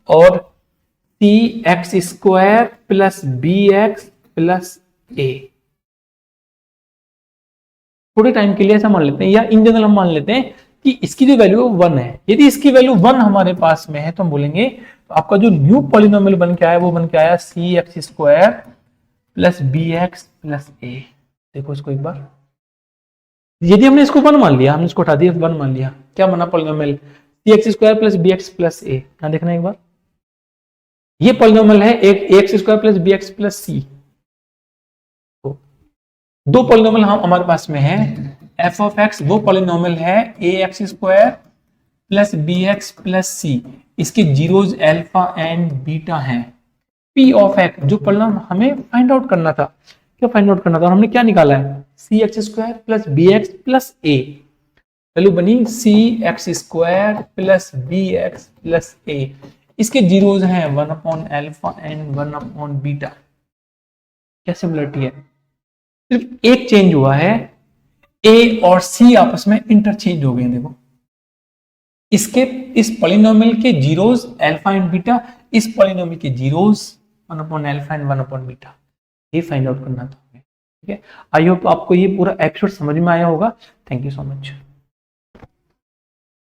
और c x square plus b x plus a. थोड़े टाइम के लिए ऐसा मान लेते हैं, या इन जनरल हम मान लेते हैं कि इसकी जो वैल्यू 1 है, यदि इसकी वैल्यू 1 हमारे पास में है तो हम बोलेंगे तो आपका जो न्यू पॉलिनोमियल बन के आया वो बन के आया c x square plus b x plus a. देखो इसको एक बार, यदि हमने इसको 1 मान लिया, हमने इसको उठा दिया 1 मान लिया, क्या बना polynomial c x square plus b x plus a. यहां देखना एक बार, ये पॉलिनोमियल है एक a x square plus b x plus c, दो पॉलिनोमियल हम हमारे पास में है, एफ ऑफ एक्स वो पॉलिनोमियल है a x square plus b x plus c, इसके जीरोज अल्फा एंड बीटा हैं। पी ऑफ एक्स जो पॉलिनोमियल हमें फाइंड आउट करना था, क्या फाइंड आउट करना था, हमने क्या निकाला है c x square plus b x plus a, value बनी c x square plus b x plus a, इसके जीरोज हैं 1/अल्फा एंड 1/बीटा। क्या सिमिलरिटी है, सिर्फ एक चेंज हुआ है, ए और सी आपस में इंटरचेंज हो गए। देखो इसके इस पॉलिनोमियल के जीरोज अल्फा एंड बीटा, इस पॉलिनोमियल के जीरोज 1/अल्फा एंड 1/बीटा, ये फाइंड आउट करना था। ठीक है, आई होप आपको ये पूरा एपिसोड समझ में आया होगा। Thank you so much.